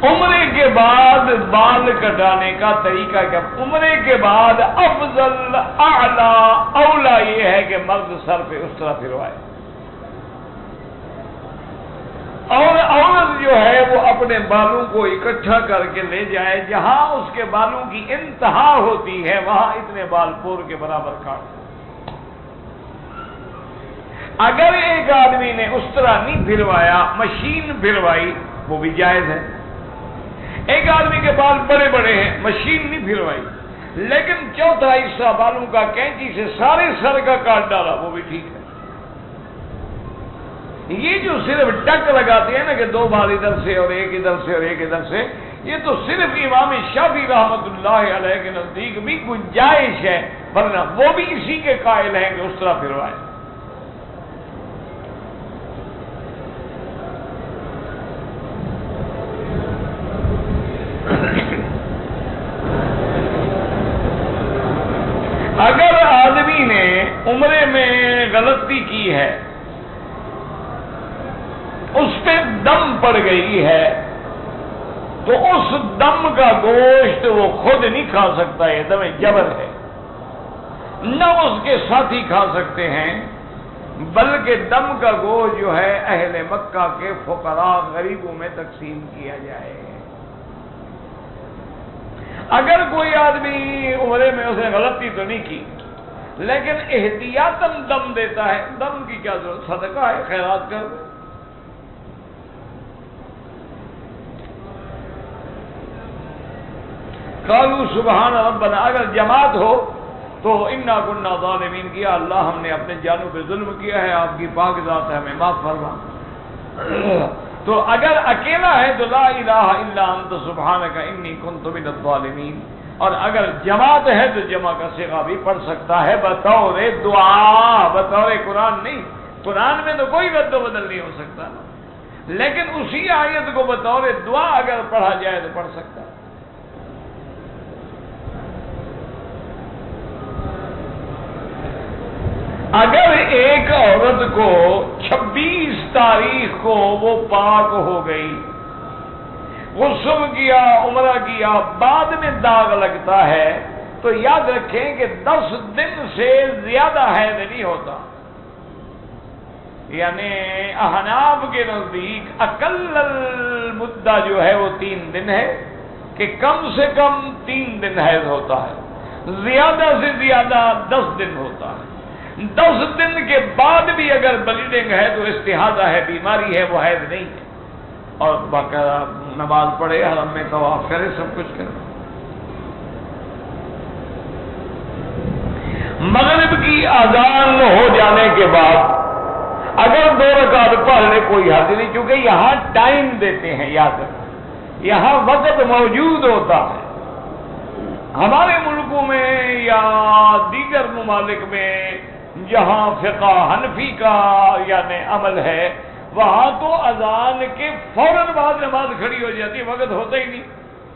عمرے کے بعد بال کٹانے کا طریقہ کیا؟ عمرے کے بعد افضل اعلی اولا یہ ہے کہ مرد سر پہ اس طرح پھروائے، اور عورت جو ہے وہ اپنے بالوں کو اکٹھا کر کے لے جائے، جہاں اس کے بالوں کی انتہا ہوتی ہے وہاں اتنے بال پور کے برابر کاٹ۔ اگر ایک آدمی نے اس طرح نہیں پھروایا، مشین پھروائی، وہ بھی جائز ہے۔ ایک آدمی کے بال بڑے بڑے ہیں، مشین نہیں پھروائی، لیکن چوتھا حصہ بالوں کا کینچی سے سارے سر کا کاٹ ڈالا، وہ بھی ٹھیک ہے۔ یہ جو صرف ٹک لگاتے ہیں نا کہ 2 بال ادھر سے اور ایک ادھر سے اور ایک ادھر سے، یہ تو صرف امام شافعی رحمۃ اللہ علیہ کے نزدیک بھی گنجائش ہے، ورنہ وہ بھی اسی کے قائل ہیں کہ اس طرح پھروائے۔ اگر آدمی نے عمرے میں غلطی کی ہے، اس پہ دم پڑ گئی ہے، تو اس دم کا گوشت وہ خود نہیں کھا سکتا، یہ دم جبر ہے، نہ اس کے ساتھی کھا سکتے ہیں، بلکہ دم کا گوشت جو ہے اہل مکہ کے فقراء غریبوں میں تقسیم کیا جائے۔ اگر کوئی آدمی عمرے میں اس نے غلطی تو نہیں کی لیکن احتیاطاً دم دیتا ہے، دم کی کیا ضرورت، صدقہ ہے، خیرات کر دے۔ قالوا سبحان ربنا، اگر جماعت ہو تو انا كنا ظالمین کیا، اللہ ہم نے اپنے جانوں پہ ظلم کیا ہے، آپ کی پاک ذات ہے ہمیں معاف فرما۔ تو اگر اکیلا ہے تو لا الہ الا انت سبحانک انی کنت من الظالمین، اور اگر جماعت ہے تو جمع کا صیغہ بھی پڑھ سکتا ہے بطور دعا، بطور قرآن نہیں۔ قرآن میں تو کوئی رد و بدل نہیں ہو سکتا، لیکن اسی آیت کو بطور دعا اگر پڑھا جائے تو پڑھ سکتا ہے۔ اگر ایک عورت کو 26 تاریخ کو وہ پاک ہو گئی، غسل کیا، عمرہ کیا، بعد میں داغ لگتا ہے تو یاد رکھیں کہ 10 دن سے زیادہ حیض نہیں ہوتا، یعنی احناف کے نزدیک اقل المدہ جو ہے وہ 3 دن ہے، کہ کم سے کم 3 دن حیض ہوتا ہے، زیادہ سے زیادہ 10 دن ہوتا ہے۔ 10 دن کے بعد بھی اگر بلیڈنگ ہے تو استحاضہ ہے، بیماری ہے، وہ حیض نہیں ہے، اور باقاعدہ نماز پڑھے، حرم میں طواف کرے، سب کچھ کرے۔ مغرب کی اذان ہو جانے کے بعد اگر 2 رکعت پڑھ لے کوئی حرج نہیں، کیونکہ یہاں ٹائم دیتے ہیں، یاد رکھیں یہاں وقت موجود ہوتا ہے۔ ہمارے ملکوں میں یا دیگر ممالک میں جہاں فقہ حنفی کا یعنی عمل ہے، وہاں تو اذان کے فوراً بعد نماز کھڑی ہو جاتی ہے، وقت ہوتا ہی نہیں،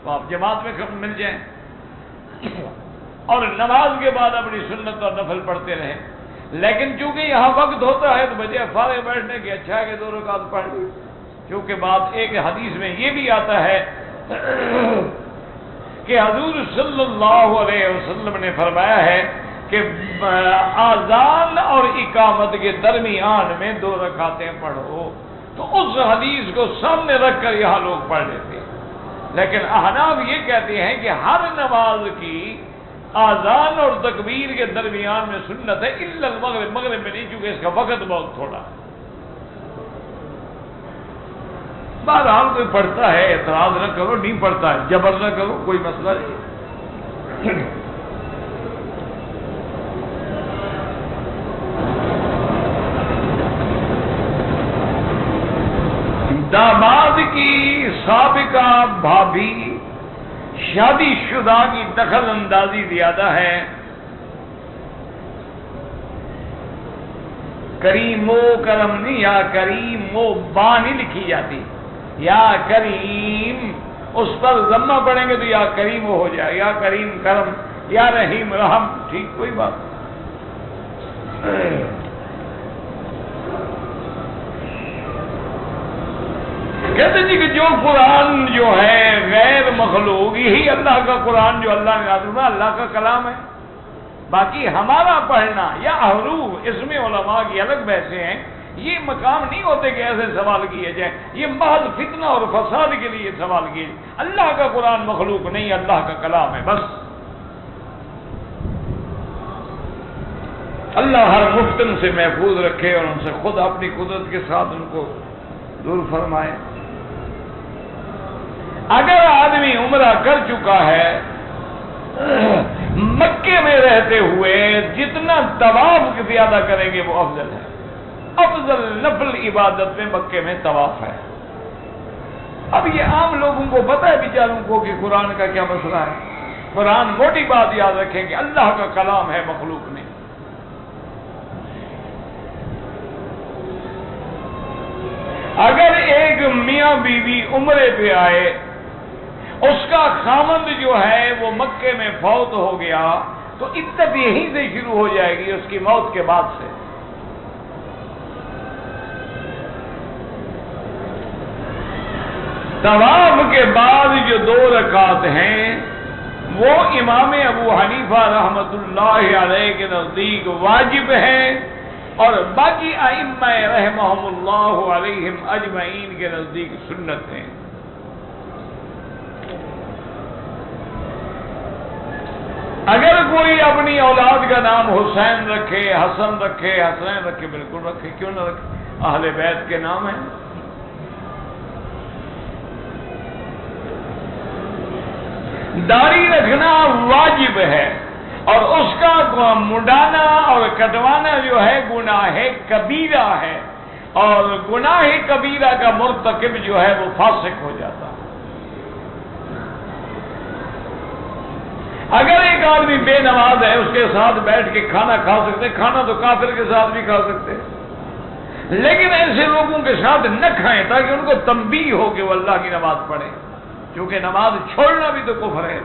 تو آپ جماعت میں مل جائیں اور نماز کے بعد اپنی سنت اور نفل پڑھتے رہیں۔ لیکن چونکہ یہاں وقت ہوتا ہے تو بجائے فارغ بیٹھنے کے اچھا ہے کہ 2 رکعت پڑھ لی، کیونکہ بات ایک حدیث میں یہ بھی آتا ہے کہ حضور صلی اللہ علیہ وسلم نے فرمایا ہے کہ اذان اور اقامت کے درمیان میں 2 رکعتیں پڑھو، تو اس حدیث کو سامنے رکھ کر یہاں لوگ پڑھ لیتے ہیں۔ لیکن احناف یہ کہتے ہیں کہ ہر نماز کی اذان اور تکبیر کے درمیان میں سنت ہے، الا المغرب، مغرب میں نہیں، کیونکہ اس کا وقت بہت تھوڑا ہے۔ بہرحال کوئی پڑھتا ہے، اعتراض نہ کرو، نہیں پڑھتا ہے جبر نہ کرو، کوئی مسئلہ نہیں۔ داماد کی سابقہ بھابھی شادی شدہ کی دخل اندازی زیادہ ہے۔ کریم و کرم نہیں، یا کریم و با نہیں لکھی جاتی، یا کریم اس پر ضمہ پڑیں گے تو یا کریم ہو جائے، یا کریم کرم، یا رحیم رحم، ٹھیک کوئی بات۔ کہتے جی کہ جو قرآن جو ہے غیر مخلوق، یہی اللہ کا قرآن جو اللہ نے نازل کیا اللہ کا کلام ہے، باقی ہمارا پڑھنا یا حروف، اس میں علماء کی الگ بحثیں ہیں، یہ مقام نہیں ہوتے کہ ایسے سوال کیے جائیں، یہ محض فتنہ اور فساد کے لیے سوال کیے جائیں۔ اللہ کا قرآن مخلوق نہیں، اللہ کا کلام ہے بس۔ اللہ ہر مفتن سے محفوظ رکھے اور ان سے خود اپنی قدرت کے ساتھ ان کو دور فرمائے۔ اگر آدمی عمرہ کر چکا ہے، مکے میں رہتے ہوئے جتنا طواف زیادہ کریں گے وہ افضل ہے۔ افضل نفل عبادت میں مکے میں طواف ہے۔ اب یہ عام لوگوں کو پتہ ہے بیچاروں کو کہ قرآن کا کیا مسئلہ ہے۔ قرآن موٹی بات یاد رکھیں کہ اللہ کا کلام ہے، مخلوق نے۔ اگر ایک میاں بیوی عمرے پہ آئے، اس کا خامند جو ہے وہ مکے میں فوت ہو گیا، تو عدت یہیں سے شروع ہو جائے گی اس کی موت کے بعد سے۔ طواف کے بعد جو 2 رکعت ہیں وہ امام ابو حنیفہ رحمۃ اللہ علیہ کے نزدیک واجب ہیں، اور باقی ائمہ رحمہم اللہ علیہم اجمعین کے نزدیک سنت ہیں۔ اگر کوئی اپنی اولاد کا نام حسین رکھے، حسن رکھے، حسنین رکھے، بالکل رکھے، کیوں نہ رکھے، اہل بیت کے نام ہیں۔ داڑھی رکھنا واجب ہے، اور اس کا منڈانا اور کٹوانا جو ہے گناہ کبیرہ ہے، اور گناہ کبیرہ کا مرتکب جو ہے وہ فاسق ہو جاتا ہے۔ اگر ایک آدمی بے نماز ہے، اس کے ساتھ بیٹھ کے کھانا کھا سکتے، کھانا تو کافر کے ساتھ بھی کھا سکتے، لیکن ایسے لوگوں کے ساتھ نہ کھائیں تاکہ ان کو تنبیہ ہو کہ وہ اللہ کی نماز پڑھیں، کیونکہ نماز چھوڑنا بھی تو کفر ہے۔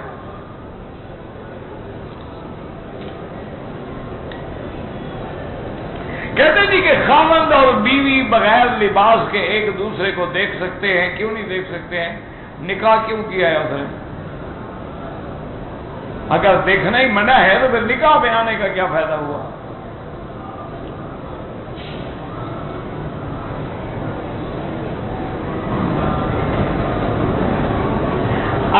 کہتے جی کہ خاوند اور بیوی بغیر لباس کے ایک دوسرے کو دیکھ سکتے ہیں، کیوں نہیں دیکھ سکتے ہیں؟ نکاح کیوں کیا ہے اس نے؟ اگر دیکھنا ہی منع ہے تو پھر نکاح پہ آنے کا کیا فائدہ ہوا؟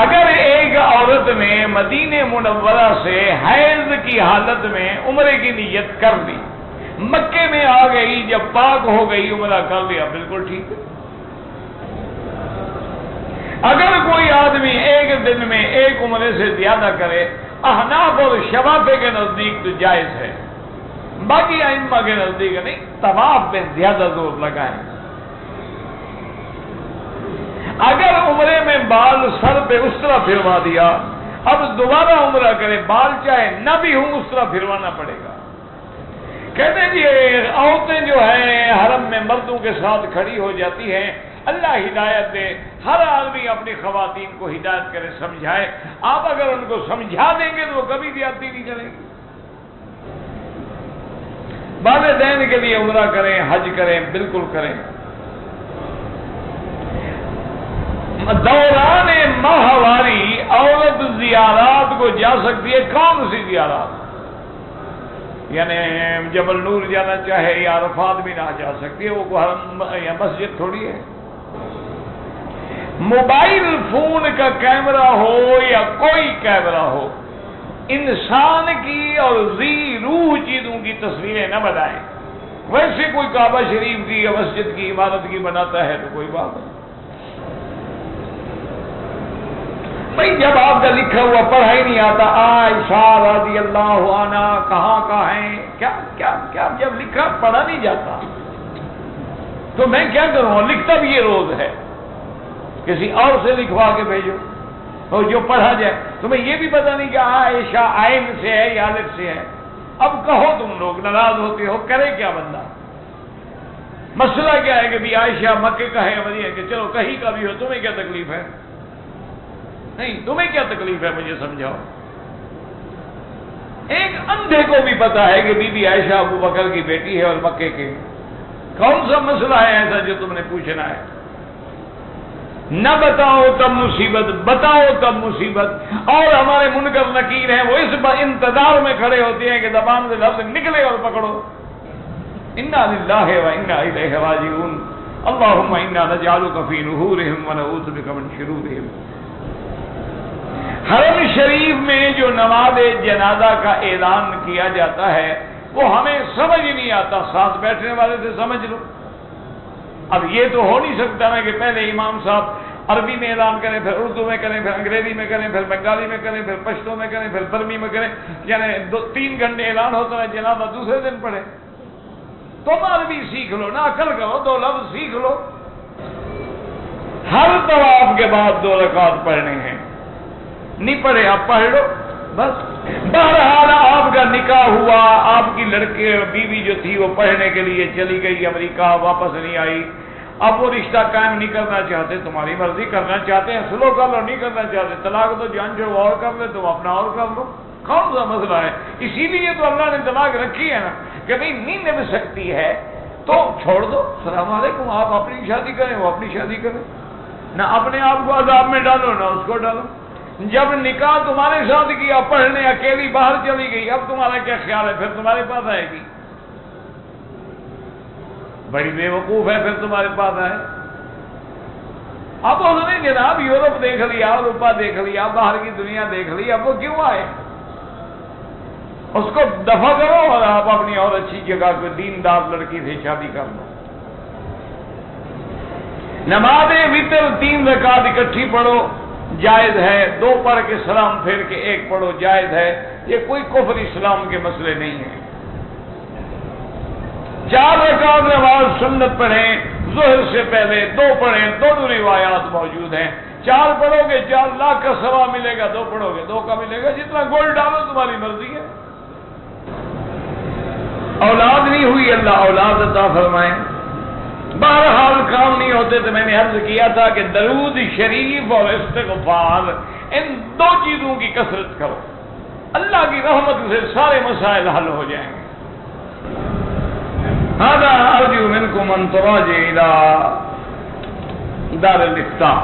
اگر ایک عورت نے مدینہ منورہ سے حیض کی حالت میں عمرے کی نیت کر لی، مکے میں آ گئی، جب پاک ہو گئی عمرہ کر لیا، بالکل ٹھیک ہے۔ اگر کوئی آدمی ایک دن میں ایک عمرے سے زیادہ کرے، احناف اور شوافی کے نزدیک تو جائز ہے، باقی ائمہ کے نزدیک نہیں، طواف پہ زیادہ زور لگائیں۔ اگر عمرے میں بال سر پہ اس طرح پھروا دیا، اب دوبارہ عمرہ کرے، بال چاہے نہ بھی ہوں اس طرح پھروانا پڑے گا۔ کہتے ہیں یہ عورتیں جو ہیں حرم میں مردوں کے ساتھ کھڑی ہو جاتی ہیں، اللہ ہدایت دے، ہر آدمی اپنی خواتین کو ہدایت کرے، سمجھائے۔ آپ اگر ان کو سمجھا دیں گے تو وہ کبھی زیادتی نہیں کریں گے۔ والدین کے لیے عمرہ کریں، حج کریں، بالکل کریں۔ دوران ماہواری عورت زیارات کو جا سکتی ہے، کون سی زیارات؟ یعنی جبل نور جانا چاہے یا عرفات بھی نہ جا سکتی ہے، وہ حرم یا مسجد تھوڑی ہے۔ موبائل فون کا کیمرہ ہو یا کوئی کیمرہ ہو، انسان کی اور ذی روح چیزوں کی تصویریں نہ بنائیں۔ ویسے کوئی کعبہ شریف کی یا مسجد کی عمارت کی بناتا ہے تو کوئی بات نہیں۔ بھائی جب آپ کا لکھا ہوا پڑھا ہی نہیں آتا، عائشہ رضی اللہ عنہ کہاں ہیں، کیا جب لکھا پڑھا نہیں جاتا تو میں کیا کروں؟ لکھتا بھی یہ روز ہے، کسی اور سے لکھوا کے بھیجو اور جو پڑھا جائے۔ تمہیں یہ بھی پتہ نہیں کہ عائشہ عین سے ہے یا الف سے ہے۔ اب کہو تم لوگ ناراض ہوتے ہو، کرے کیا بندہ؟ مسئلہ کیا ہے کہ بھی عائشہ مکے کا ہے یا مدینہ کہ چلو کہیں کا بھی ہو، تمہیں کیا تکلیف ہے؟ نہیں، تمہیں کیا تکلیف ہے؟ مجھے سمجھاؤ۔ ایک اندھے کو بھی پتا ہے کہ بی بی عائشہ ابو بکر کی بیٹی ہے اور مکے کے۔ کون سا مسئلہ ہے ایسا جو تم نے پوچھنا ہے؟ نہ بتاؤ تب مصیبت، بتاؤ تب مصیبت۔ اور ہمارے منکر نکیر ہیں، وہ اس انتظار میں کھڑے ہوتے ہیں کہ زبان سے لفظ نکلے اور پکڑو۔ انا للہ و انا الیہ راجعون، اللہم انا نجعلک فی نحورہم ونعوذ بک من شرورہم۔ حرم شریف میں جو نماز جنازہ کا اعلان کیا جاتا ہے وہ ہمیں سمجھ نہیں آتا، ساتھ بیٹھنے والے سے سمجھ لو۔ اب یہ تو ہو نہیں سکتا نا کہ پہلے امام صاحب عربی میں اعلان کریں، پھر اردو میں کریں، پھر انگریزی میں کریں، پھر بنگالی میں کریں، پھر پشتو میں کریں، پھر برمی میں کریں، یعنی 3 گھنٹے اعلان ہوتا ہے، جنازہ دوسرے دن پڑھے۔ تم عربی سیکھ لو نا، عقل کرو، 2 لفظ سیکھ لو۔ ہر طواف کے بعد 2 رکعت پڑھنے ہیں، نہیں پڑھے آپ پڑھ لو بس۔ بہرحال آپ کا نکاح ہوا، آپ کی لڑکی بیوی جو تھی وہ پڑھنے کے لیے چلی گئی امریکہ، واپس نہیں آئی۔ اب وہ رشتہ قائم نہیں کرنا چاہتے، تمہاری مرضی، کرنا چاہتے ہیں سلو کر لو، نہیں کرنا چاہتے طلاق تو جان چھوڑ اور کر لے، تم اپنا اور کر لو، کون سا مسئلہ ہے؟ اسی لیے تو اللہ نے طلاق رکھی ہے نا کہ بھئی نہیں نبھ سکتی ہے تو چھوڑ دو، السلام علیکم، آپ اپنی شادی کریں، وہ اپنی شادی کریں، نہ اپنے آپ کو عذاب میں ڈالو نہ اس کو ڈالو۔ جب نکاح تمہارے ساتھ کیا، پڑھنے اکیلی باہر چلی گئی، اب تمہارا کیا خیال ہے؟ پھر تمہارے پاس آئے گی؟ بڑی بے وقوف ہے، پھر تمہارے پاس آئے۔ اب اس نے جناب یورپ دیکھ لیا، اروپا دیکھ لیا، باہر کی دنیا دیکھ لی، اب وہ کیوں آئے؟ اس کو دفع کرو اور آپ اپنی اور اچھی جگہ کو دیندار لڑکی سے شادی کر لو۔ نماز وتر 3 رکعت اکٹھی پڑھو، جائز ہے۔ 2 پڑھ کے سلام پھیر کے 1 پڑھو، جائز ہے۔ یہ کوئی کفر اسلام کے مسئلے نہیں ہیں۔ 4 رکعت نماز سنت پڑھیں، ظہر سے پہلے 2 پڑھیں، دونوں روایات موجود ہیں۔ 4 پڑھو گے 4 لاکھ کا ثواب ملے گا، 2 پڑھو گے 2 کا ملے گا، جتنا گولڈ ڈالو تمہاری مرضی ہے۔ اولاد نہیں ہوئی، اللہ اولاد عطا فرمائے۔ بہرحال کام نہیں ہوتے تو میں نے عرض کیا تھا کہ درود شریف اور استغفار، ان 2 چیزوں کی کثرت کرو، اللہ کی رحمت سے سارے مسائل حل ہو جائیں گے۔ هذا ارجو منكم ان تراجعوا الى دار الافتاء۔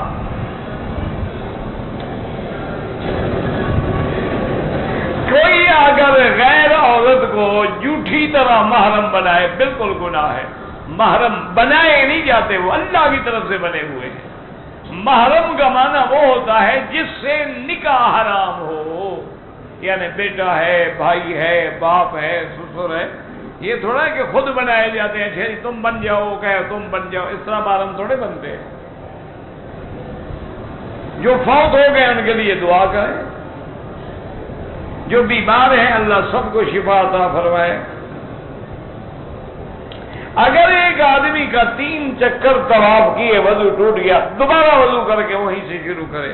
کوئی اگر غیر عورت کو جھوٹی طرح محرم بنائے، بالکل گناہ ہے۔ محرم بنائے نہیں جاتے، وہ اللہ کی طرف سے بنے ہوئے ہیں۔ محرم کا معنی وہ ہوتا ہے جس سے نکاح حرام ہو، یعنی بیٹا ہے، بھائی ہے، باپ ہے، سسر ہے۔ یہ تھوڑا ہے کہ خود بنائے جاتے ہیں، جی تم بن جاؤ، کہ تم بن جاؤ، اس طرح محرم تھوڑے بنتے ہیں۔ جو فوت ہو گئے ان کے لیے دعا کریں، جو بیمار ہیں اللہ سب کو شفا عطا فرمائے۔ اگر ایک آدمی کا 3 چکر طواف کیے وضو ٹوٹ گیا، دوبارہ وضو کر کے وہیں سے شروع کرے۔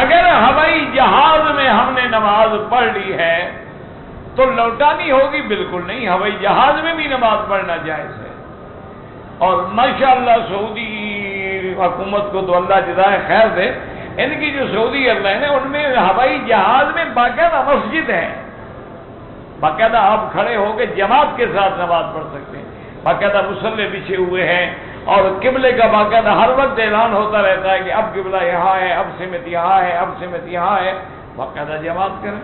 اگر ہوائی جہاز میں ہم نے نماز پڑھ لی ہے تو لوٹانی ہوگی؟ بالکل نہیں، ہوائی جہاز میں بھی نماز پڑھنا جائز ہے۔ اور ماشاءاللہ سعودی حکومت کو تو اللہ جزائے خیر دے، ان کی جو سعودی ایئرلائن ہے ان میں ہوائی جہاز میں باقاعدہ مسجد ہے، باقاعدہ آپ کھڑے ہو کے جماعت کے ساتھ نماز پڑھ سکتے ہیں، باقاعدہ مصلے بچھے ہوئے ہیں، اور قبلے کا باقاعدہ ہر وقت اعلان ہوتا رہتا ہے کہ اب قبلہ یہاں ہے، اب سمت یہاں ہے، اب سمت یہاں ہے، باقاعدہ جماعت کریں۔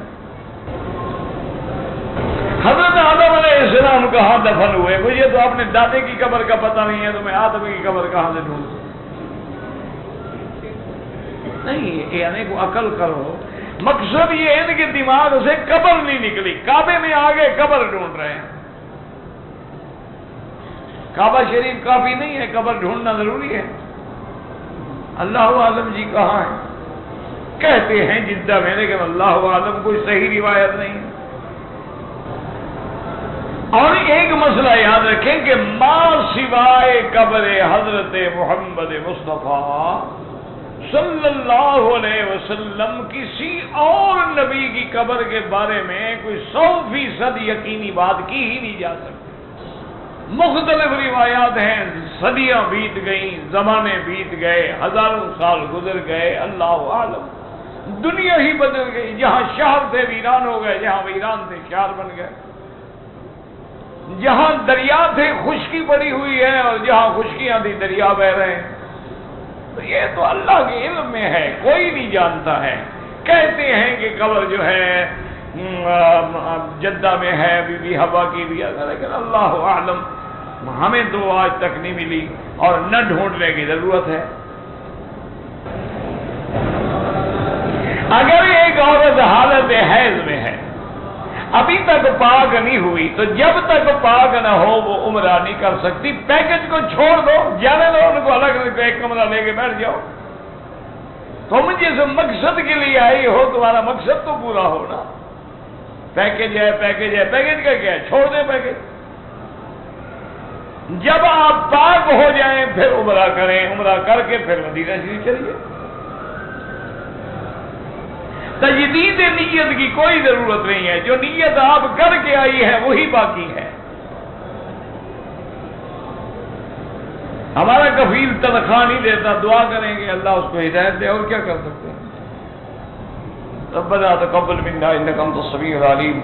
حضرت آدم علیہ السلام کہاں دفن ہوئے؟ مجھے تو اپنے دادے کی قبر کا پتہ نہیں ہے، تو میں آدم کی قبر کہاں سے ڈھونڈوں؟ نہیں، یعنی کو عقل کرو، مقصد یہ ہے کہ دماغ سے قبر نہیں نکلی، کعبے میں آگے قبر ڈھونڈ رہے ہیں۔ کعبہ شریف کافی نہیں ہے، قبر ڈھونڈنا ضروری ہے۔ اللہ عالم جی کہاں ہے؟ کہتے ہیں جدہ میں، لیکن اللہ عالم کوئی صحیح روایت نہیں۔ اور ایک مسئلہ یاد رکھیں کہ ما سوائے قبر حضرت محمد مصطفیٰ صلی اللہ علیہ وسلم کسی اور نبی کی قبر کے بارے میں کوئی 100% یقینی بات کی ہی نہیں جا سکتی۔ مختلف روایات ہیں، صدیاں بیت گئیں، زمانے بیت گئے، ہزاروں سال گزر گئے، اللہ عالم، دنیا ہی بدل گئی، جہاں شہر تھے ویران ہو گئے، جہاں ویران تھے شہر بن گئے، جہاں دریا تھے خشکی پڑی ہوئی ہے، اور جہاں خشکیاں تھی دریا بہ رہے ہیں۔ تو یہ تو اللہ کے علم میں ہے، کوئی نہیں جانتا ہے۔ کہتے ہیں کہ قبر جو ہے جدہ میں ہے، بی بی حوا کی بھی، لیکن اللہ عالم، ہمیں تو آج تک نہیں ملی، اور نہ ڈھونڈنے کی ضرورت ہے۔ اگر ایک عورت حالت حیض میں ہے، ابھی تک پاک نہیں ہوئی، تو جب تک پاک نہ ہو وہ عمرہ نہیں کر سکتی۔ پیکج کو چھوڑ دو، جانے دو ان کو، الگ ایک کمرہ لے کے بیٹھ جاؤ۔ تم جس مقصد کے لیے آئی ہو، تمہارا مقصد تو پورا ہونا۔ پیکج ہے، پیکج ہے، پیکج کا کیا ہے؟ چھوڑ دیں پیکج۔ جب آپ پاک ہو جائیں پھر عمرہ کریں، عمرہ کر کے پھر مدینہ شریف چلیے۔ تجدید نیت کی کوئی ضرورت نہیں ہے، جو نیت آپ کر کے آئی ہے وہی باقی ہے۔ ہمارا کفیل تنخواہ نہیں دیتا، دعا کریں گے اللہ اس کو ہدایت دے، اور کیا کر سکتے ہیں۔ ربنا تقبل منا انك انت السميع العليم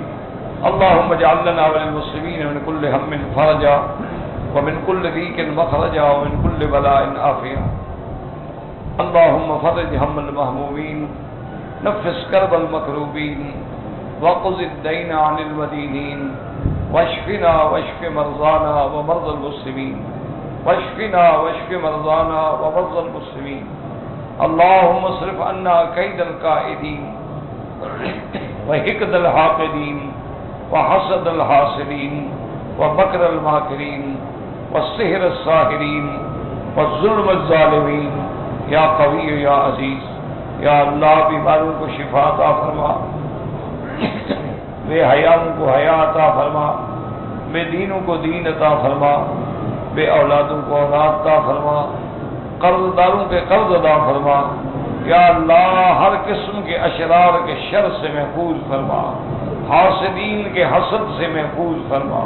اللهم اجعل لنا وللمسلمين من كل هم فرجا ومن كل ضيق مخرجا ومن كل بلاء عافيا اللهم فرج هم المهمومين نفس كرب المكروبين وقض الدين عن المدينين واشفنا واشف مرضانا ومرضى المسلمين واشفنا واشف مرضانا ومرضى المسلمين اللهم اصرف عنا كيد الكائدين وحقد الحاقدين وحسد الحاسدين ومكر الماكرين والسحر الساحرين والظلم الظالمين یا قوی یا عزیز، یا اللہ بیماروں کو شفا عطا فرما، بے حیاؤں کو حیا عطا فرما، بے دینوں کو دین عطا فرما، بے اولادوں کو اولاد عطا فرما، قرض داروں کے قرض ادا فرما، یا اللہ ہر قسم کے اشرار کے شر سے محفوظ فرما، حاسدین کے حسد سے محفوظ فرما،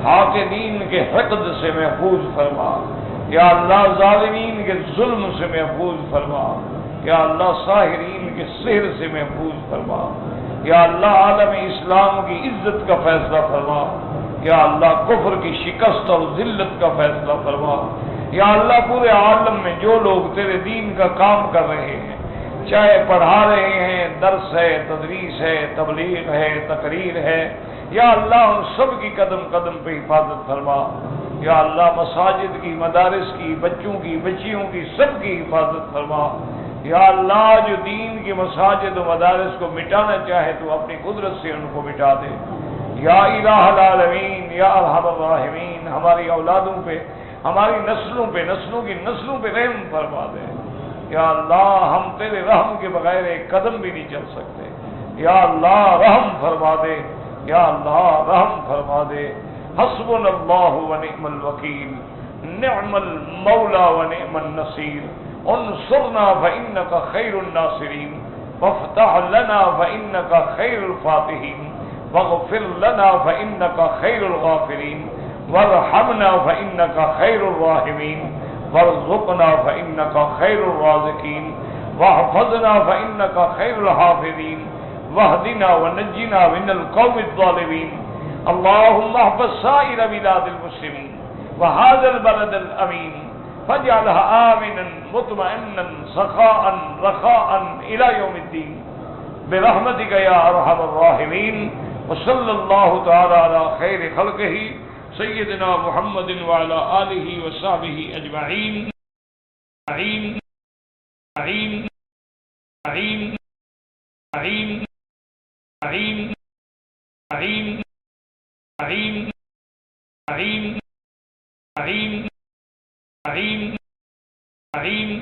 حاقدین کے حقد سے محفوظ فرما، یا اللہ ظالمین کے ظلم سے محفوظ فرما، یا اللہ ساحرین کے سحر سے محفوظ فرما، یا اللہ عالم اسلام کی عزت کا فیصلہ فرما، یا اللہ کفر کی شکست اور ذلت کا فیصلہ فرما، یا اللہ پورے عالم میں جو لوگ تیرے دین کا کام کر رہے ہیں، چاہے پڑھا رہے ہیں، درس ہے، تدریس ہے، تبلیغ ہے، تقریر ہے، یا اللہ ان سب کی قدم قدم پہ حفاظت فرما، یا اللہ مساجد کی، مدارس کی، بچوں کی، بچیوں کی، سب کی حفاظت فرما، یا اللہ جو دین کی مساجد و مدارس کو مٹانا چاہے تو اپنی قدرت سے ان کو مٹا دے، یا الہ العالمین، یا ارحم الراحمین، ہماری اولادوں پہ، ہماری نسلوں پہ، نسلوں کی نسلوں پہ رحم فرما دے، یا اللہ ہم تیرے رحم کے بغیر ایک قدم بھی نہیں چل سکتے، یا اللہ رحم فرما دے، یا اللہ رحم فرما دے، حسبنا اللہ ونعم الوکیل، نعم المولا ونعم النصیر، انصرنا فإنک خیر الناصرین، وافتح لنا فإنک خیر الفاتحین، واغفر لنا فإنک خیر الغافرین، وارحمنا فإنک خیر الراحمین، وارزقنا فإنک خیر الرازقین، واحفظنا فإنک خیر الحافظین، واهدنا ونجنا من القوم الظالمین۔ اللهم احفظ سائر بلاد المسلمین وهذا البلد الامین فاجعلها آمنا مطمئنا سخاء رخاء الى يوم الدین برحمتك یا ارحم الراحمین۔ وصلی اللہ تعالی علی خیر خلقہ سیدنا محمد وعلى آلہ وصحبہ اجمعین۔ اجمعین اجمعین اجمعین اجمعین اجمعین اجمعین اجمعین اجمعین اجمعین اجمعین